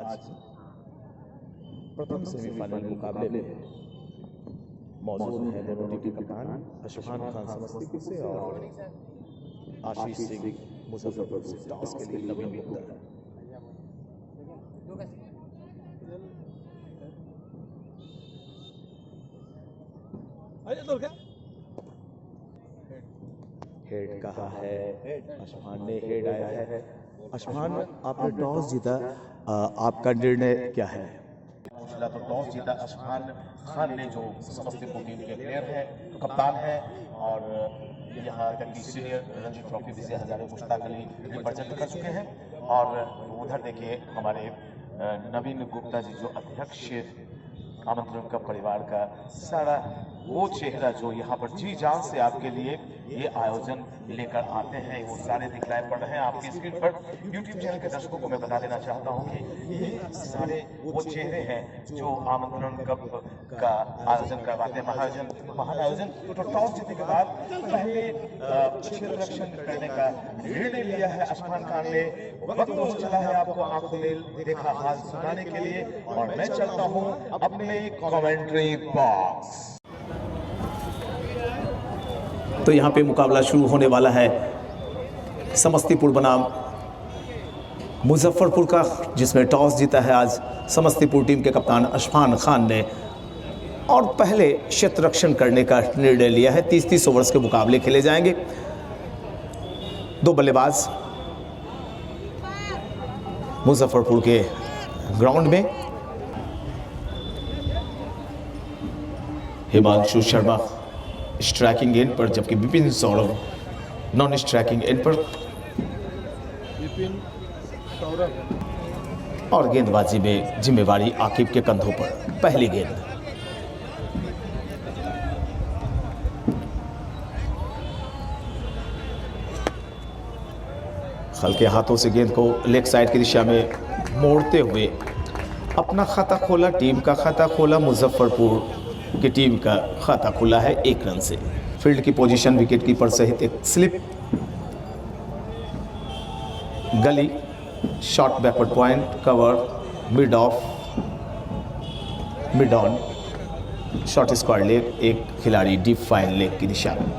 आज प्रथम सेमीफाइनल मुकाबले में मौजूद हैं दोनों टीम के कप्तान अशफान खान समस्तीपुर से और आशीष सिंह मुजफ्फरपुर से। टॉस के लिए नवीन गुप्ता। हेड कहा है, अशफान ने हेड आया है। अशफान, आपने टॉस जीता, आपका निर्णय क्या है? तो टॉस जीता अशफान खान ने, जो समस्तीपुर टीम के प्लेयर है, कप्तान है और यहाँ तक की senior Ranji trophy Vijay Hazare Mushtaq Ali represent कर चुके हैं। और उधर देखिए हमारे नवीन गुप्ता जी, जो अध्यक्ष आमंत्रण का परिवार का सारा वो चेहरा जो यहाँ पर जी जान से आपके लिए ये आयोजन लेकर आते हैं, वो सारे दिखलाए पड़ रहे हैं आपकी स्क्रीन पर। यूट्यूब चैनल के दर्शकों को मैं बता देना चाहता हूँ कि ये सारे वो चेहरे हैं जो आमंत्रण कप का आयोजन करवाते हैं, महाआयोजन। तो टॉस जीतने के बाद पहले क्षेत्र रक्षण करने का निर्णय लिया है अशफान खान ने। वक्त तो चला है आपको आंखों में देखा हाल सुनाने के लिए, और मैं चलता हूँ अपने कमेंट्री बॉक्स। तो यहाँ पे मुकाबला शुरू होने वाला है समस्तीपुर बनाम मुजफ्फरपुर का, जिसमें टॉस जीता है आज समस्तीपुर टीम के कप्तान अशफान खान ने और पहले क्षेत्र रक्षण करने का निर्णय लिया है। 30-30 ओवर्स के मुकाबले खेले जाएंगे। दो बल्लेबाज मुजफ्फरपुर के ग्राउंड में। हिमांशु शर्मा स्ट्राइकिंग एंड पर, जबकि Vipin Saurabh non striking and पर। और गेंदबाजी में जिम्मेवारी आकिब के कंधों पर। पहली गेंद हल्के हाथों से गेंद को लेग साइड की दिशा में मोड़ते हुए अपना खाता खोला, टीम का खाता खोला। मुजफ्फरपुर की टीम का खाता खुला है 1 रन से। फील्ड की पोजीशन विकेट कीपर सहित एक स्लिप, गली, short backward point, cover, mid of, mid on, short square leg, एक खिलाड़ी डीप फाइन लेग की दिशा में।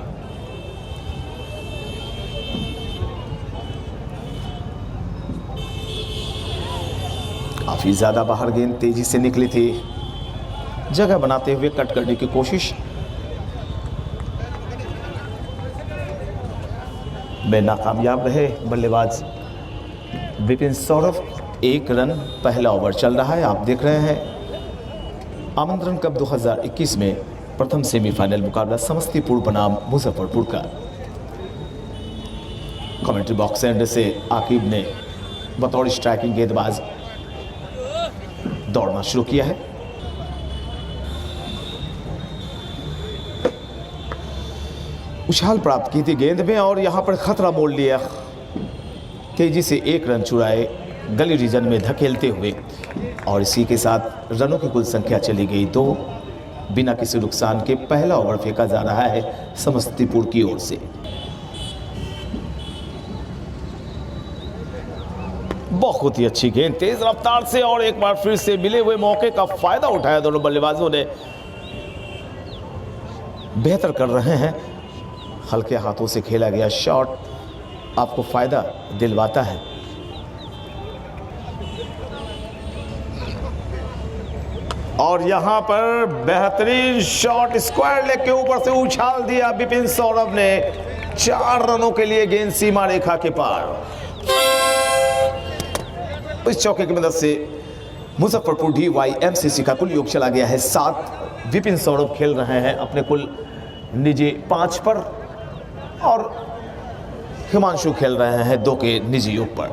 काफी ज्यादा बाहर गेंद तेजी से निकली थी, जगह बनाते हुए कट करने की कोशिश में नाकामयाब रहे बल्लेबाज विपिन सौरभ। 1 रन, पहला ओवर चल रहा है। आप देख रहे हैं आमंत्रण कप 2021 में प्रथम सेमीफाइनल मुकाबला समस्तीपुर बनाम मुजफ्फरपुर का। कमेंट्री बॉक्स एंड से आकिब ने बतौर स्ट्राइकिंग गेंदबाज दौड़ना शुरू किया है। उछाल प्राप्त की थी गेंद में और यहां पर खतरा मोड़ लिया। तेजी से 1 रन चुराए गली रीजन में धकेलते हुए, और इसी के साथ रनों की कुल संख्या चली गई 2। बिना किसी नुकसान के पहला ओवर फेंका जा रहा है समस्तीपुर की ओर से। बहुत ही अच्छी गेंद तेज रफ्तार से, और एक बार फिर से मिले हुए मौके का फायदा उठाया दोनों बल्लेबाजों ने। बेहतर कर रहे हैं। हल्के हाथों से खेला गया शॉट आपको फायदा दिलवाता है। और यहां पर बेहतरीन शॉट स्क्वायर लेग के ऊपर से उछाल दिया विपिन सौरभ ने। 4 रनों के लिए गेंद सीमा रेखा के पार। इस चौके की मदद से मुजफ्फरपुर DYMCC का कुल योग चला गया है 7। विपिन सौरभ खेल रहे हैं अपने कुल निजी 5 पर, और हिमांशु खेल रहे हैं 2 के निजी योग पर।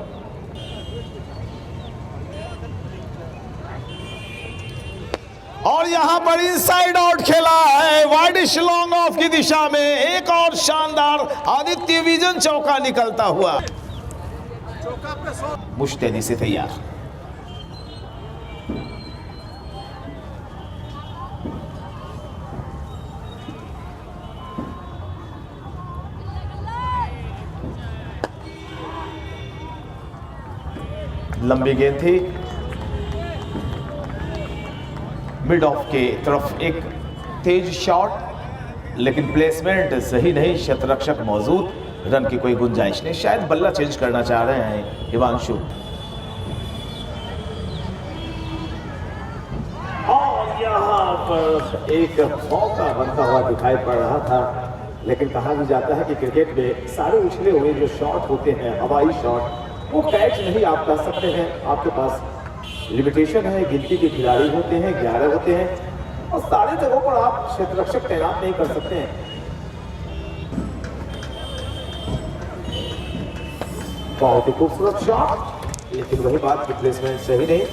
और यहां पर इनसाइड आउट खेला है वाइडिश लॉन्ग ऑफ की दिशा में। एक और शानदार आदित्य विजन चौका निकलता हुआ। मुश्तैदी से तैयार। लंबी गेंद थी, मिड ऑफ के तरफ एक तेज शॉट, लेकिन प्लेसमेंट सही नहीं, शतरक्षक मौजूद, रन की कोई गुंजाइश नहीं। शायद बल्ला चेंज करना चाह रहे हैं हिमांशु। और यहाँ पर एक मौका बनता हुआ दिखाई पड़ रहा था, लेकिन कहा भी जाता है कि क्रिकेट में सारे उछले हुए जो शॉट होते हैं, हवाई शॉट, वो कैच नहीं आप कर सकते हैं। आपके पास लिमिटेशन है, गिनती के खिलाड़ी होते हैं, 11 होते हैं, और सारे जगहों पर आप क्षेत्ररक्षक तैनात नहीं कर सकते हैं। बहुत ही खूबसूरत शॉट, लेकिन वही बात की प्लेसमेंट सही नहीं।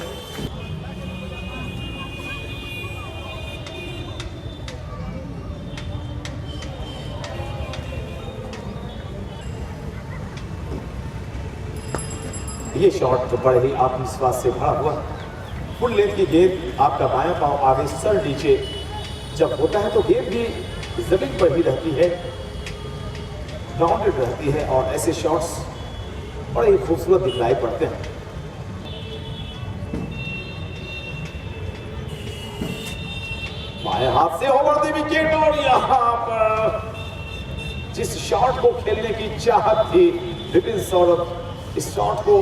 ये शॉट तो बड़े ही आत्मविश्वास से भरा हुआ, फुल लेंथ की गेंद, आपका बायां पांव आगे सर नीचे जब होता है तो गेंद भी जमीन पर ही रहती है, ग्राउंडेड रहती है, और ऐसे शॉट्स बड़े ही खूबसूरत दिखलाई पड़ते हैं। बाएं हाथ से ओवर द विकेट, और यहां पर जिस शॉट को खेलने की चाहत थी विपिन सौरभ, इस शॉट को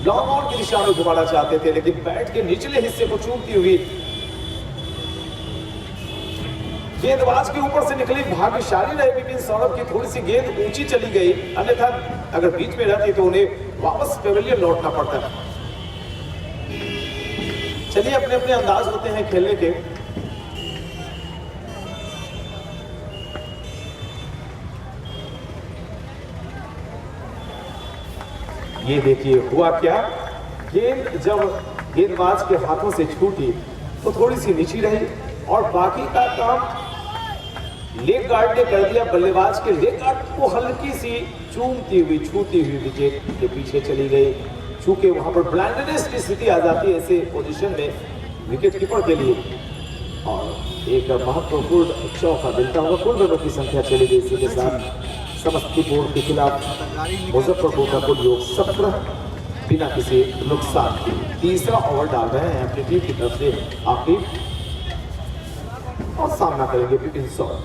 लॉन्ग ऑन की दिशा में घुमाना चाहते थे, लेकिन बैट के निचले हिस्से को चूमती हुई गेंदबाज के ऊपर से निकली। भाग्यशाली रहे विपिन सौरभ की, थोड़ी सी गेंद ऊंची चली गई, अन्यथा अगर बीच में रहती तो उन्हें वापस पेविलियन लौटना पड़ता। चलिए, अपने अपने अंदाज होते हैं खेलने के। ये देखिए हुआ क्या, गेंद जब गेंदबाज के हाथों से छूटी तो थोड़ी सी नीची रही, और बाकी का काम लेग गार्ड ने कर दिया। बल्लेबाज के लेग गार्ड को हल्की सी चूमती हुई, छूती हुई विकेट के पीछे चली गई। चूंकि वहां पर ब्लाइंडनेस की स्थिति आ जाती है ऐसे पोजीशन में विकेट कीपर के लिए, और एक महत्वपूर्ण चौका मिलता हुआ कुल रनों की संख्या चली गई। इसी के साथ समस्तीपुर के खिलाफ मुजफ्फरपुर का कुल योग 17 बिना किसी नुकसान के। तीसरा ओवर डाल रहे हैं अपनी टीम की तरफ से आकिब, और सामना करेंगे विपिन सौरभ।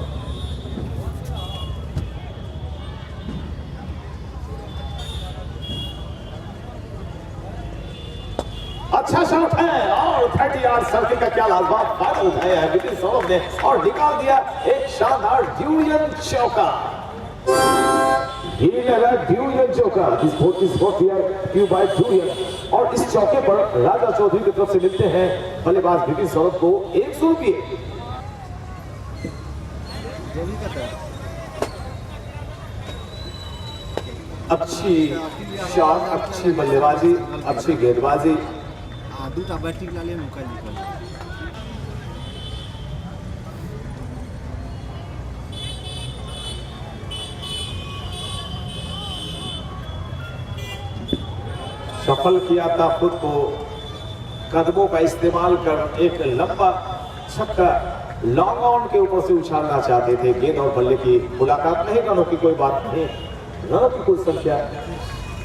अच्छा शॉट है, और 30 यार्ड सर्किल का क्या लाजवाब फायदा उठाया है विपिन सौरभ ने, और निकाल दिया एक शानदार ड्यूरियन चौका। ड्यूरियन चौका, और इस चौके पर राजा चौधरी की तरफ से मिलते हैं बल्लेबाज विपिन सौरभ को 100 रुपये। अच्छी शॉट, अच्छी बल्लेबाजी, अच्छी गेंदबाजी। सफल किया था खुद को, कदमों का इस्तेमाल कर एक लंबा छक्का लॉन्ग ऑन के ऊपर से उछालना चाहते थे। गेंद और बल्ले की मुलाकात नहीं, रनों की कोई बात नहीं। रनों की कुल संख्या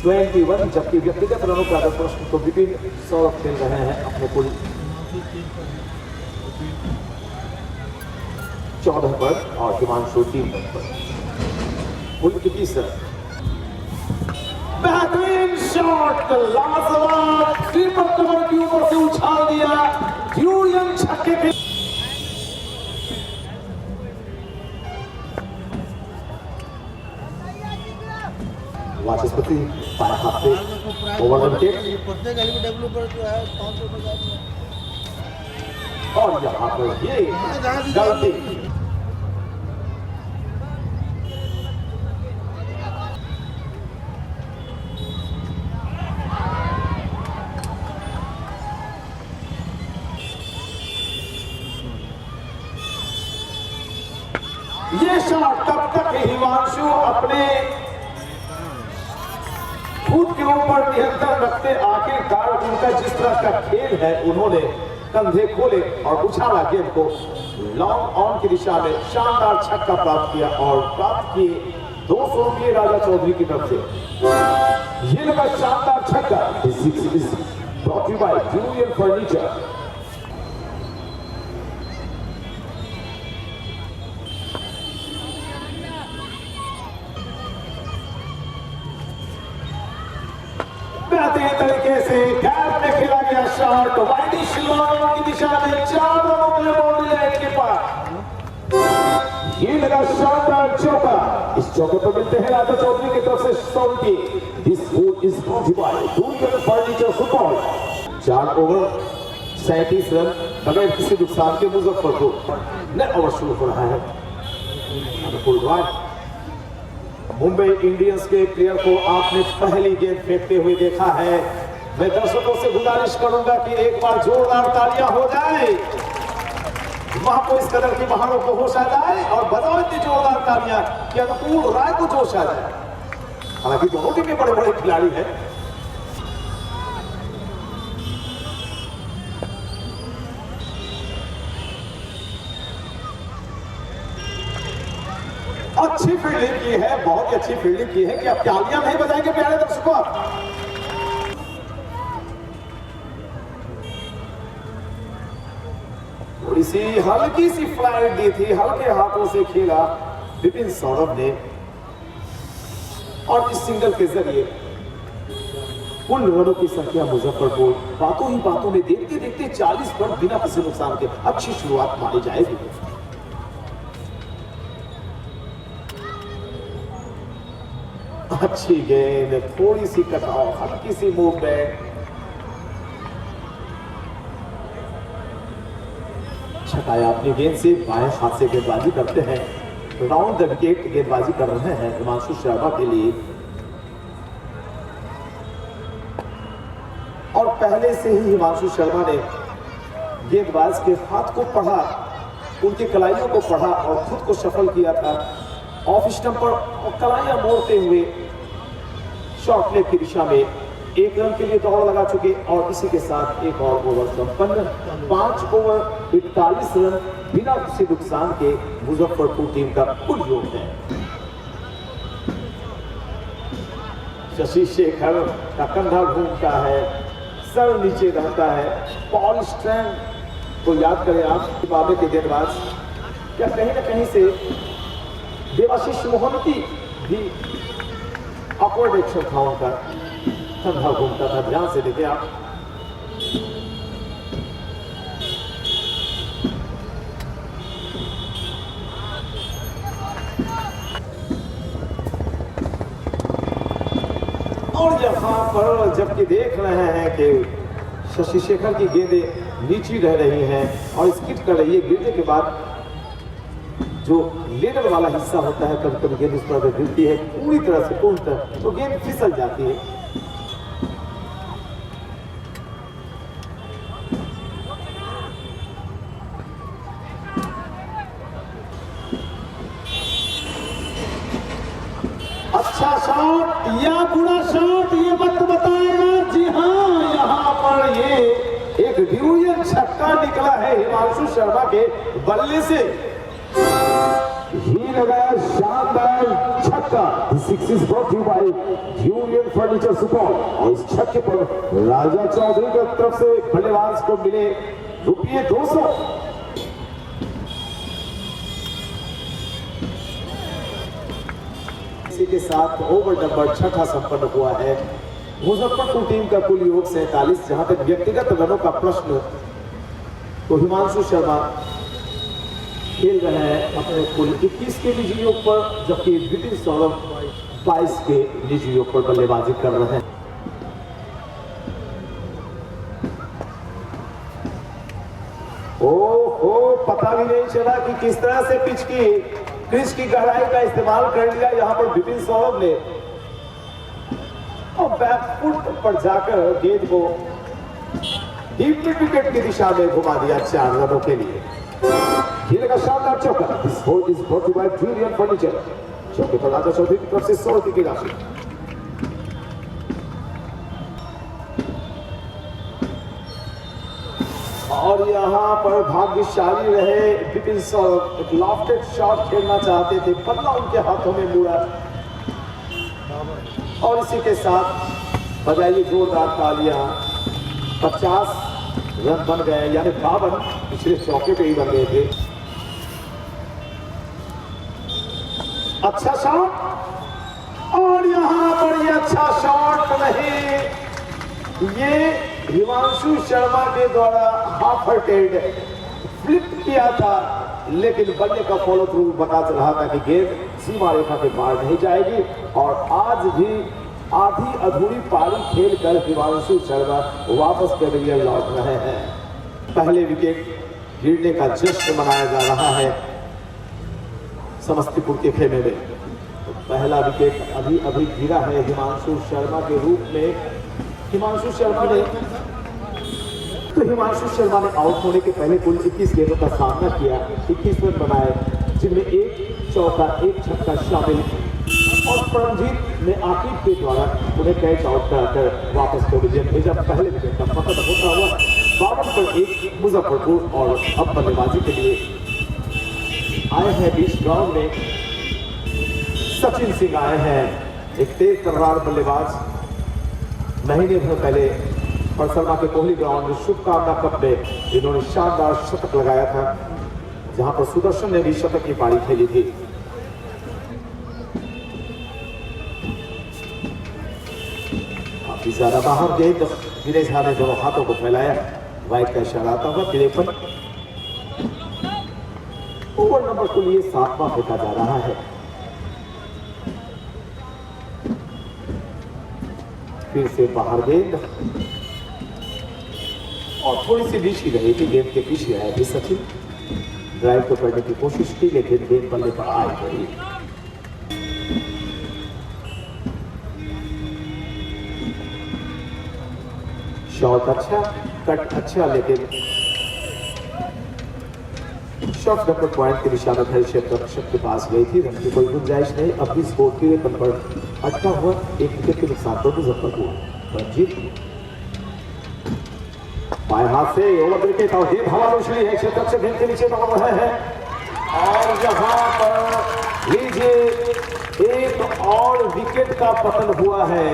21, जबकि व्यक्तिगत रनों का अगर प्रश्न तो विपिन सौरभ खेल रहे हैं अपने कुल 14 पर, और हिमांशु 3 पर। कुल कितनी सर बेहतरीन शॉट, लाजवाब, कीपर कवर के ऊपर से उछाल दिया ड्यूरियन छक्के के। वाचस्पति बाएं हाथ से ओवर विकेट, और यहाँ पर ये गलती। ये शॉट तब तक हिमांशु अपने खुद के ऊपर नियंत्रण रखते, आखिरकार उनका जिस तरह का खेल है, उन्होंने कंधे खोले और उछाला गेंद को लॉन्ग ऑन की दिशा में। शानदार छक्का प्राप्त किया, और प्राप्त किए 200 रुपये राजा चौधरी की तरफ से। ये लगा शानदार छक्का, durian furniture. Shot wide Shillong की दिशा में 4 रनों के लिए बाउंड्री लाइन के पास। ये लगा शानदार चौका। इस चौके पर मिलते हैं राजा चौधरी की तरफ से 100 wicket. This score is by junior furniture football. 4 over 37 run बगैर किसी नुकसान के मुजफ्फरपुर ने ओवर शुरू हो रहा है। मुंबई इंडियंस के प्लेयर को आपने पहली गेंद फेंकते हुए देखा है। मैं दर्शकों से गुजारिश करूंगा कि एक बार जोरदार तालियां हो जाए, वहां को इस कदर की बहारों को होश आ जाए और बजाओ इतनी जोरदार तालियां कि अनुकूल राय को जोश आ जाए। हालांकि दोनों टीमें बड़े बड़े खिलाड़ी हैं। अच्छी फील्डिंग की है, बहुत ही अच्छी फील्डिंग की है कि आप तालियां नहीं बजाएंगे प्यारे दर्शकों। थोड़ी सी हल्की सी फ्लाइट दी थी, हल्के हाथों से खेला विपिन सौरभ ने और इस सिंगल के जरिए कुल रनों की संख्या मुजफ्फरपुर बातों ही बातों में देखते देखते 40 रन बिना किसी नुकसान के अच्छी शुरुआत मानी जाएगी। अच्छी गेंद, थोड़ी सी कटाव, हल्की सी मूवमेंट, छकाया अपनी गेंद से। बाएं हाथ से गेंदबाजी करते हैं, राउंड द विकेट गेंदबाजी कर रहे हैं हिमांशु शर्मा के लिए। और पहले से ही हिमांशु शर्मा ने गेंदबाज के हाथ को पढ़ा, उनके कलाइयों को पढ़ा और खुद को सफल किया था। ऑफ स्टंप पर कलाइयां मोड़ते हुए शॉर्ट लेग की दिशा में 1 रन के लिए दौड़ लगा चुके और इसी के साथ एक और ओवर संपन्न। 5 ओवर 41 रन बिना किसी नुकसान के मुजफ्फरपुर टीम का कुल योग है। शशि शेखर का कंधा घूमता है, सर नीचे रहता है। पॉल स्ट्रैंड को याद करें आप, बाबे के गेंदबाज, क्या कहीं ना कहीं से देवाशीष मोहंती भी अपवर्ड एक्शन था उनका, कंधा घूमता था। ध्यान से देखें आप। और यहां पर जबकि देख रहे हैं कि शशि शेखर की गेंदें नीची रह रही हैं और स्किट कर रही है, गिरने के बाद जो लेडर वाला हिस्सा होता है कभी कभी गेंद उस पर अगर गिरती है पूरी तरह से पूर्णतः तो गेंद फिसल जाती है। अच्छा शॉट या बुरा शॉट ये वक्त बताएगा। जी हाँ, यहाँ पर ये एक डिवीजन छक्का निकला है हिमांशु शर्मा के बल्ले से। ही लगाया शानदार छक्का। This is brought to you by Union Furniture Support। और इस छक्के पर राजा चौधरी की तरफ से बल्लेबाज को मिले ₹200। इसी के साथ ओवर नंबर 6 संपन्न हुआ है। मुजफ्फरपुर टीम का कुल योग 47। जहां तक व्यक्तिगत रनों का प्रश्न तो हिमांशु शर्मा खेल रहे हैं अपने कुल 21 के निजी योग पर, जबकि विपिन सौरभ 22 के निजी योग पर बल्लेबाजी कर रहे हैं। ओहो, पता भी नहीं चला कि किस तरह से पिच की क्रीज की गहराई का इस्तेमाल कर लिया यहाँ पर विपिन सौरभ ने और बैकफुट पर जाकर गेंद को डीप मिड विकेट की दिशा में घुमा दिया 4 रनों के लिए। खेल का शानदार चौका। This ball is brought to you by Julian Furniture। चौके पर राजा चौधरी की तरफ से 100 की राशि। और यहाँ पर भाग्यशाली रहे विपिन सौरभ, एक लॉफ्टेड शॉट खेलना चाहते थे, बल्ला उनके हाथों में मुड़ा और इसी के साथ बजाइए जोरदार तालियां। 50 रन बन गए, यानी 52 पिछले चौके पे ही बन गए थे। अच्छा शॉट और यहां पर ये अच्छा शॉट नहीं, ये हिमांशु शर्मा के द्वारा हाफ हर्टेड फ्लिप किया था, लेकिन बल्ले का फॉलो थ्रू बता रहा था कि गेंद सीमा रेखा के पार नहीं जाएगी। और आज भी आधी अधूरी पारी खेलकर हिमांशु शर्मा वापस पेविलियन लौट रहे हैं। पहले विकेट गिरने का जश्न मनाया जा रहा है समस्तीपुर के खेमे में। तो पहला विकेट अभी अभी गिरा है हिमांशु शर्मा के रूप में। हिमांशु शर्मा ने आउट होने के पहले कुल 21 गेंदों का सामना किया, 21 रन बनाए, जिनमें एक चौका एक छक्का शामिल। और परमजीत ने आकिब के द्वारा उन्हें कैच आउट कराकर वापस पेविलियन भेजा। पहले विकेट का पतन होता हुआ 52 पर 1 मुजफ्फरपुर। और अब बल्लेबाजी के लिए आए हैं बीच ग्राउंड में सचिन सिंह आए हैं, एक तेज तर्रार बल्लेबाज। महीने भर पहले परसरमा के कोहली ग्राउंड शुभकामना कप में इन्होंने शानदार शतक लगाया था, जहां पर सुदर्शन ने भी शतक की पारी खेली थी। काफी ज्यादा बाहर गेंद, दिनेश झा ने दोनों हाथों को फैलाया, वाइड का इशारा आता हुआ 53। ओवर नंबर के लिए 7वां फेंका जा रहा है। फिर से बाहर गेंद और थोड़ी सी नीची रही थी, गेंद के पीछे आया भी सचिन। ड्राइव को करने की कोशिश की, लेकिन गेंद बल्ले पर आई गई। शॉट अच्छा, कट अच्छा, लेकिन शॉट नंबर पॉइंट के निशाना रक्षक के पास गई थी। रन की कोई गुंजाइश नहीं। अब भी स्कोर के रन पर अटका हुआ, एक विकेट के नुकसान पर मुजफ्फरपुर। रंजीत बाएं हाथ से ओवर विकेट और गेंद हवा में उछली है, क्षेत्र से गेंद के नीचे दौड़ रहे हैं। और यहाँ पर लीजिए एक और विकेट का पतन हुआ है,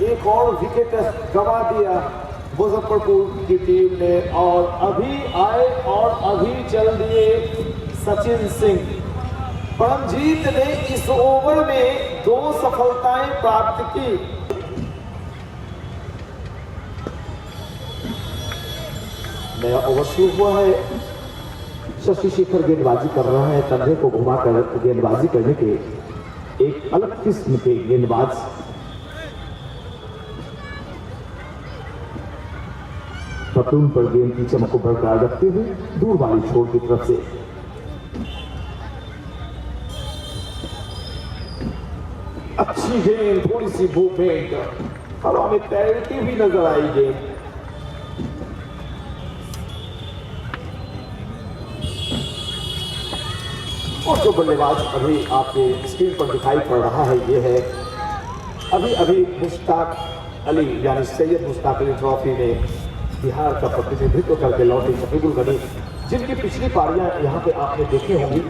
एक और विकेट गंवा दिया मुजफ्फरपुर की टीम ने। और अभी आए और अभी चल दिए सचिन सिंह। परमजीत ने इस ओवर में 2 सफलताएं प्राप्त की। नया ओवर शुरू हुआ है। शशि शेखर गेंदबाजी कर रहा है, कंधे को घुमाकर गेंदबाजी करने के एक अलग किस्म के गेंदबाज। पतून पर गेंद की चमक को बरकरार रखते हुए दूर वाली छोर की तरफ से अच्छी गेंद, थोड़ी सी मूवमेंट, हवा में तैरती भी नजर आई गेंद। और जो बल्लेबाज अभी आपके स्क्रीन पर दिखाई पड़ रहा है, ये है अभी अभी मुश्ताक अली यानी सैयद मुश्ताक अली ट्रॉफी में बिहार का प्रतिनिधित्व करके लौटे शकीबुल गनी, जिनकी पिछली पारियां यहाँ पे आपने देखी होंगी।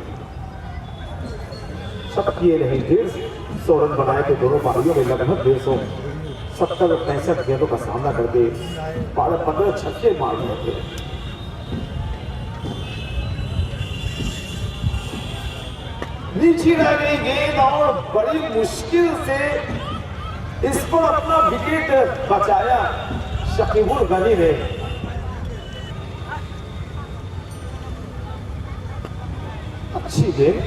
शतक किए नहीं, 150 रन बनाए थे दोनों पारियों में। लगभग 170-65 गेंदों का सामना करके 15 छक्के मार दिए थे। नीचे रह गई गेंद और बड़ी मुश्किल से इस पर अपना विकेट बचाया शकीबुल गनी ने। अच्छी गेंद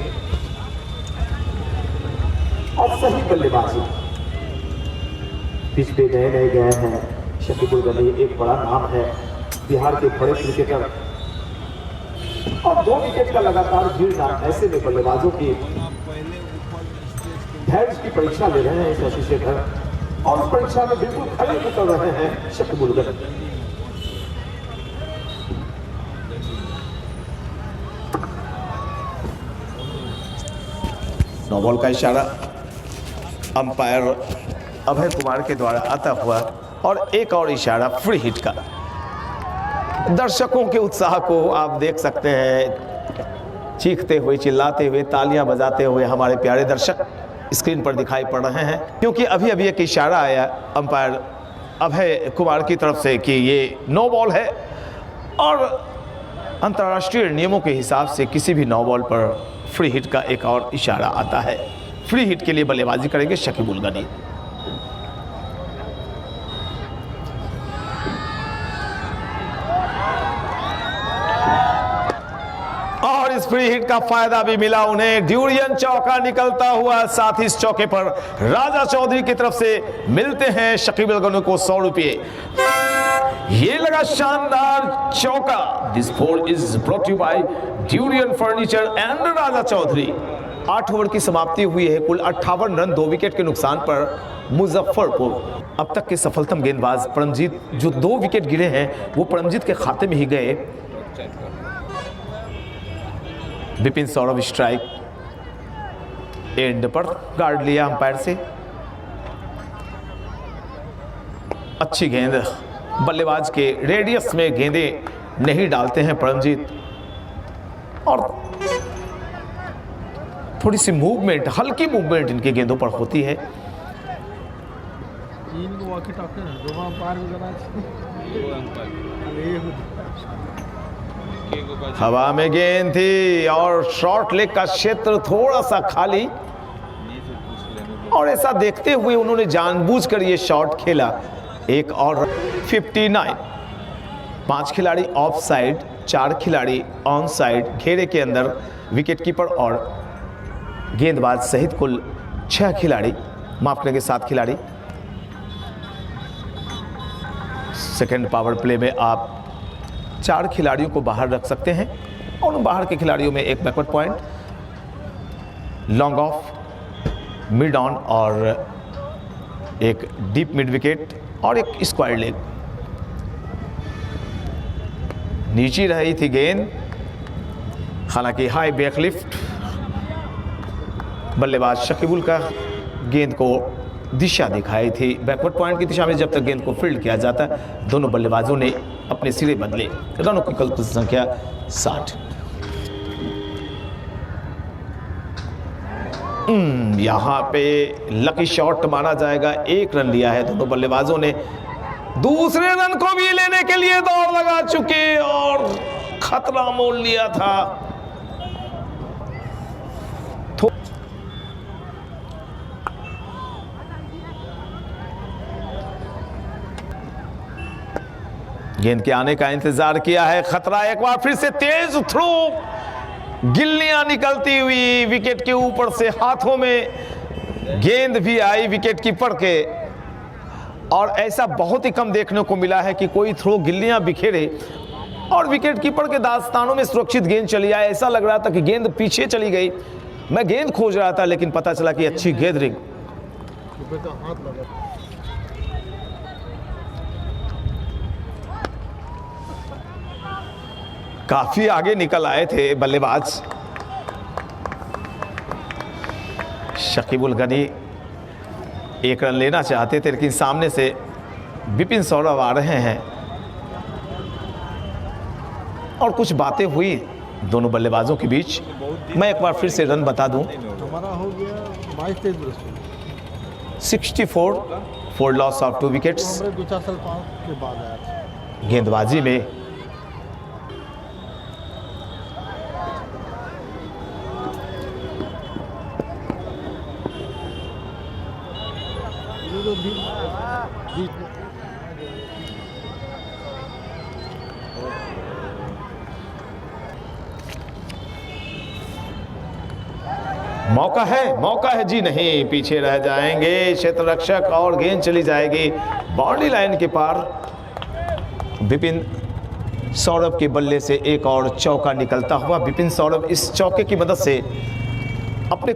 और सही बल्लेबाजी। पिच पे नए नए गए हैं शकीबुल गनी, एक बड़ा नाम है बिहार के बड़े क्रिकेटर। और 2 विकेट का लगातार गिरना, ऐसे में बल्लेबाजों की धैर्य की परीक्षा ले रहे हैं शशि शेखर, और उस परीक्षा में बिल्कुल खड़े उतर रहे हैं शकीबुल गनी। नो बॉल का इशारा अंपायर अभय कुमार के द्वारा आता हुआ, और एक और इशारा फ्री हिट का। दर्शकों के उत्साह को आप देख सकते हैं, चीखते हुए, चिल्लाते हुए, तालियां बजाते हुए हमारे प्यारे दर्शक स्क्रीन पर दिखाई पड़ रहे हैं, क्योंकि अभी अभी एक इशारा आया अंपायर अभय कुमार की तरफ से कि ये नो बॉल है, और अंतर्राष्ट्रीय नियमों के हिसाब से किसी भी नो बॉल पर फ्री हिट का एक और इशारा आता है। फ्री हिट के लिए बल्लेबाजी करेंगे शकीबुल गनी। इस फ्री हिट का फायदा भी मिला उन्हें। ड्यूरियन चौका निकलता हुआ, साथ ही इस चौके पर राजा चौधरी की तरफ से मिलते हैं शकीब अल गनी को 100 रुपये। ये लगा शानदार चौका। This four is brought you by Durian furniture and Raja Chaudhary. 8 over की समाप्ति हुई है। कुल 58 रन 2 विकेट के नुकसान पर मुजफ्फरपुर। अब तक के सफलतम गेंदबाज परमजीत, जो 2 विकेट गिरे हैं वो परमजीत के खाते में ही गए। विपिन सौरभ स्ट्राइक एंड पर गार्ड लिया अंपायर से। अच्छी गेंद, बल्लेबाज के रेडियस में गेंदें नहीं डालते हैं परमजीत, और थोड़ी सी मूवमेंट, हल्की मूवमेंट इनकी गेंदों पर होती है। हवा में गेंद थी और शॉर्ट लेग का क्षेत्र थोड़ा सा खाली, और ऐसा देखते हुए उन्होंने जानबूझकर ये शॉट खेला। एक और 59। 5 खिलाड़ी ऑफ साइड, 4 खिलाड़ी ऑन साइड, घेरे के अंदर विकेट कीपर और गेंदबाज सहित कुल 6 खिलाड़ी, माफ करेंगे 7 खिलाड़ी। सेकेंड पावर प्ले में आप 4 खिलाड़ियों को बाहर रख सकते हैं, और उन बाहर के खिलाड़ियों में एक backward point, long off, mid on और एक डीप मिड विकेट और एक स्क्वायर लेग। नीचे रही थी गेंद, हालांकि हाई बैकलिफ्ट बल्लेबाज शकीबुल का गेंद को दिशा दिखाई थी बैकवर्ड पॉइंट की दिशा में। जब तक गेंद को फील्ड किया जाता, दोनों बल्लेबाजों ने अपने सिरे बदले। रनों की कुल संख्या 60। यहां पे लकी शॉट माना जाएगा। 1 रन लिया है दोनों बल्लेबाजों ने। दूसरे रन को भी लेने के लिए दौड़ लगा चुके और खतरा मोल लिया था। गेंद के आने का इंतजार किया है। खतरा, एक बार फिर से तेज थ्रो, गिल्लियां निकलती हुई विकेट के ऊपर से, हाथों में गेंद भी आई विकेट कीपर के, और ऐसा बहुत ही कम देखने को मिला है कि कोई थ्रो गिल्लियां बिखेरे और विकेट कीपर के दास्तानों में सुरक्षित गेंद चली आए। ऐसा लग रहा था कि गेंद पीछे चली गई। मैं गेंद खोज रहा था लेकिन पता चला कि अच्छी गैदरिंग। काफी आगे निकल आए थे बल्लेबाज। शकीब अल गनी 1 रन लेना चाहते थे, लेकिन सामने से विपिन सौरभ आ रहे हैं और कुछ बातें हुई दोनों बल्लेबाजों के बीच। मैं एक बार फिर से रन बता दूं। हमारा हो गया 22-23 64 फॉर लॉस ऑफ 2 विकेट्स। 2-4 साल के बाद आया। गेंदबाजी में मौका है जी नहीं, पीछे रह जाएंगे क्षेत्र रक्षक और गेंद चली जाएगी बाउंड्री लाइन के पार। विपिन सौरभ के बल्ले से एक और चौका निकलता हुआ। विपिन सौरभ इस चौके की मदद से अपने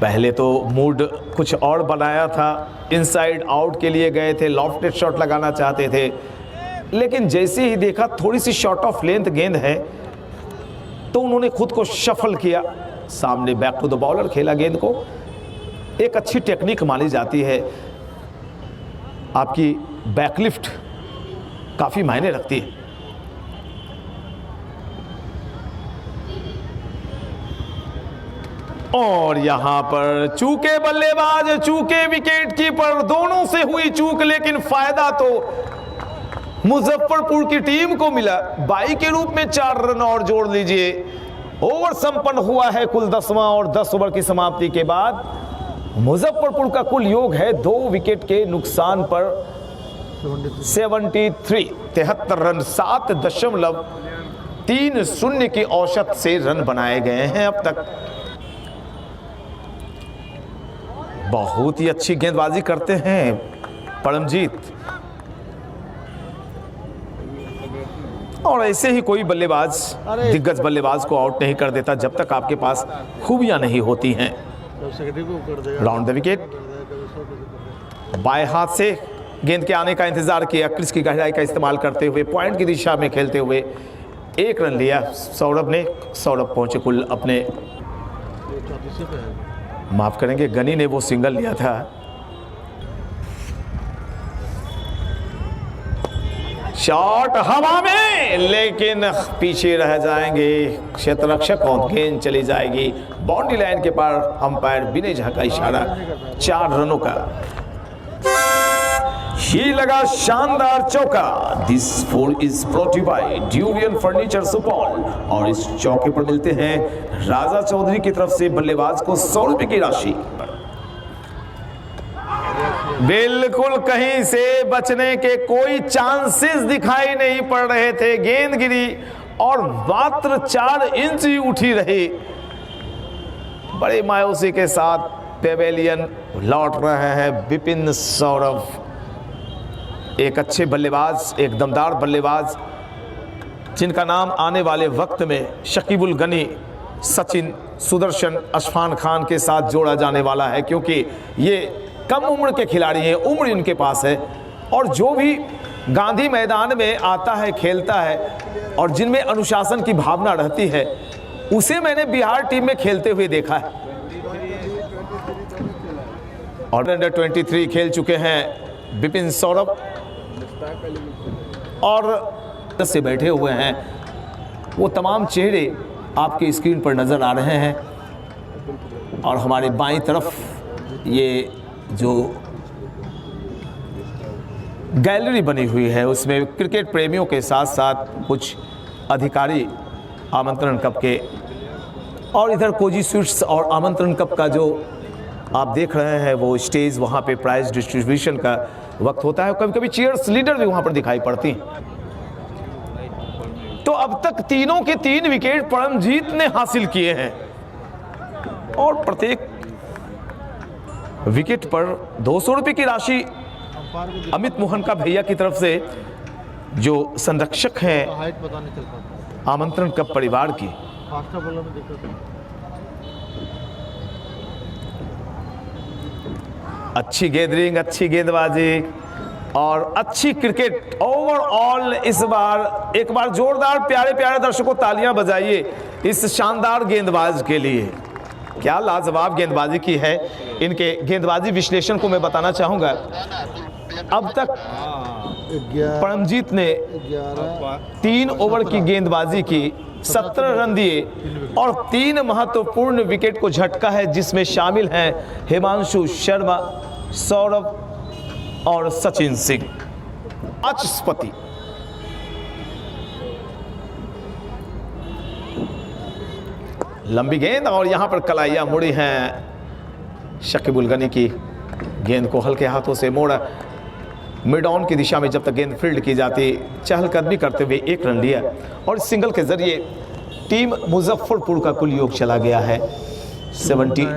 पहले तो मूड कुछ और बनाया था, इनसाइड आउट के लिए गए थे, लॉफ्टेड शॉट लगाना चाहते थे, लेकिन जैसे ही देखा थोड़ी सी शॉर्ट ऑफ लेंथ गेंद है तो उन्होंने खुद को शफल किया, सामने बैक टू द बॉलर खेला गेंद को। एक अच्छी टेक्निक मानी जाती है, आपकी बैकलिफ्ट काफी मायने रखती है। और यहां पर चूके बल्लेबाज, चूके विकेट कीपर, दोनों से हुई चूक, लेकिन फायदा तो मुजफ्फरपुर की टीम को मिला। 22 के रूप में 4 रन और जोड़ लीजिए। ओवर संपन्न हुआ है कुल 10वां, और 10 ओवर की समाप्ति के बाद मुजफ्फरपुर का कुल योग है 2 विकेट के नुकसान पर 73 रन 7.30 की औसत से रन बनाए गए हैं अब तक। बहुत ही अच्छी गेंदबाजी करते हैं परमजीत, और ऐसे ही कोई बल्लेबाज दिग्गज बल्लेबाज को आउट नहीं कर देता जब तक आपके पास खूबियां नहीं होती हैं। राउंड द विकेट, बाएं हाथ से गेंद के आने का इंतजार किया, क्रीज की गहराई का इस्तेमाल करते हुए पॉइंट की दिशा में खेलते हुए 1 रन लिया सौरभ ने। सौरभ पहुंचे कुल अपने, माफ करेंगे गनी ने वो सिंगल लिया था। शॉट हवा में, लेकिन पीछे रह जाएंगे क्षेत्ररक्षक और गेंद चली जाएगी बाउंड्री लाइन के पार। अंपायर विनय झा का इशारा 4 रनों का ही लगा शानदार चौका। This four is brought you by Durian furniture Supaul, और इस चौके पर मिलते हैं राजा चौधरी की तरफ से बल्लेबाज को 100 रुपए की राशि। बिल्कुल कहीं से बचने के कोई चांसेस दिखाई नहीं पड़ रहे थे। गेंद गिरी और मात्र 4 इंच ही उठी रही। बड़े मायूसी के साथ पेवेलियन लौट रहे हैं विपिन सौरभ, एक अच्छे बल्लेबाज, एक दमदार बल्लेबाज जिनका नाम आने वाले वक्त में शकीबुल गनी, सचिन, सुदर्शन, अशफान खान के साथ जोड़ा जाने वाला है, क्योंकि ये कम उम्र के खिलाड़ी हैं, उम्र इनके पास है, और जो भी गांधी मैदान में आता है, खेलता है और जिनमें अनुशासन की भावना रहती है, उसे मैंने बिहार टीम में खेलते हुए देखा है। और अंडर 23 खेल चुके हैं विपिन सौरभ, और से बैठे हुए हैं वो तमाम चेहरे आपके स्क्रीन पर नजर आ रहे हैं। और हमारे बाईं तरफ ये जो गैलरी बनी हुई है उसमें क्रिकेट प्रेमियों के साथ साथ कुछ अधिकारी आमंत्रण कप के, और इधर कोजी स्वीट्स और आमंत्रण कप का जो आप देख रहे हैं वो स्टेज, वहाँ पे प्राइज डिस्ट्रीब्यूशन का वक्त होता है। कभी कभी चीयर्स लीडर भी वहाँ पर दिखाई पड़ती हैं। तो अब तक तीनों के 3 विकेट परमजीत ने हासिल किए हैं, और प्रत्येक विकेट पर 200 रुपए की राशि अमित मोहन का भैया की तरफ से, जो संरक्षक हैं हाइट पता नहीं चल पाता, आमंत्रण कप परिवार की। फास्टर बॉलर में दिक्कत है। अच्छी गैदरिंग, अच्छी गेंदबाजी और अच्छी क्रिकेट ओवरऑल। इस बार एक बार जोरदार प्यारे प्यारे दर्शकों तालियां बजाइए इस शानदार गेंदबाज के लिए। क्या लाजवाब गेंदबाजी की है। इनके गेंदबाजी विश्लेषण को मैं बताना चाहूंगा। अब तक परमजीत ने 3 ओवर की गेंदबाजी की, 17 रन दिए और 3 महत्वपूर्ण विकेट को झटका है, जिसमें शामिल हैं हिमांशु शर्मा, सौरभ और सचिन सिंह। वाचस्पति लंबी गेंद, और यहां पर कलाइयां मुड़ी हैं शकीबुल गनी की। गेंद को हल्के हाथों से मोड़ा, मिड ऑन की दिशा में जब तक गेंद फील्ड की जाती, चहलकदमी करते हुए 1 रन लिया, और सिंगल के जरिए टीम मुजफ्फरपुर का कुल योग चला गया है 79।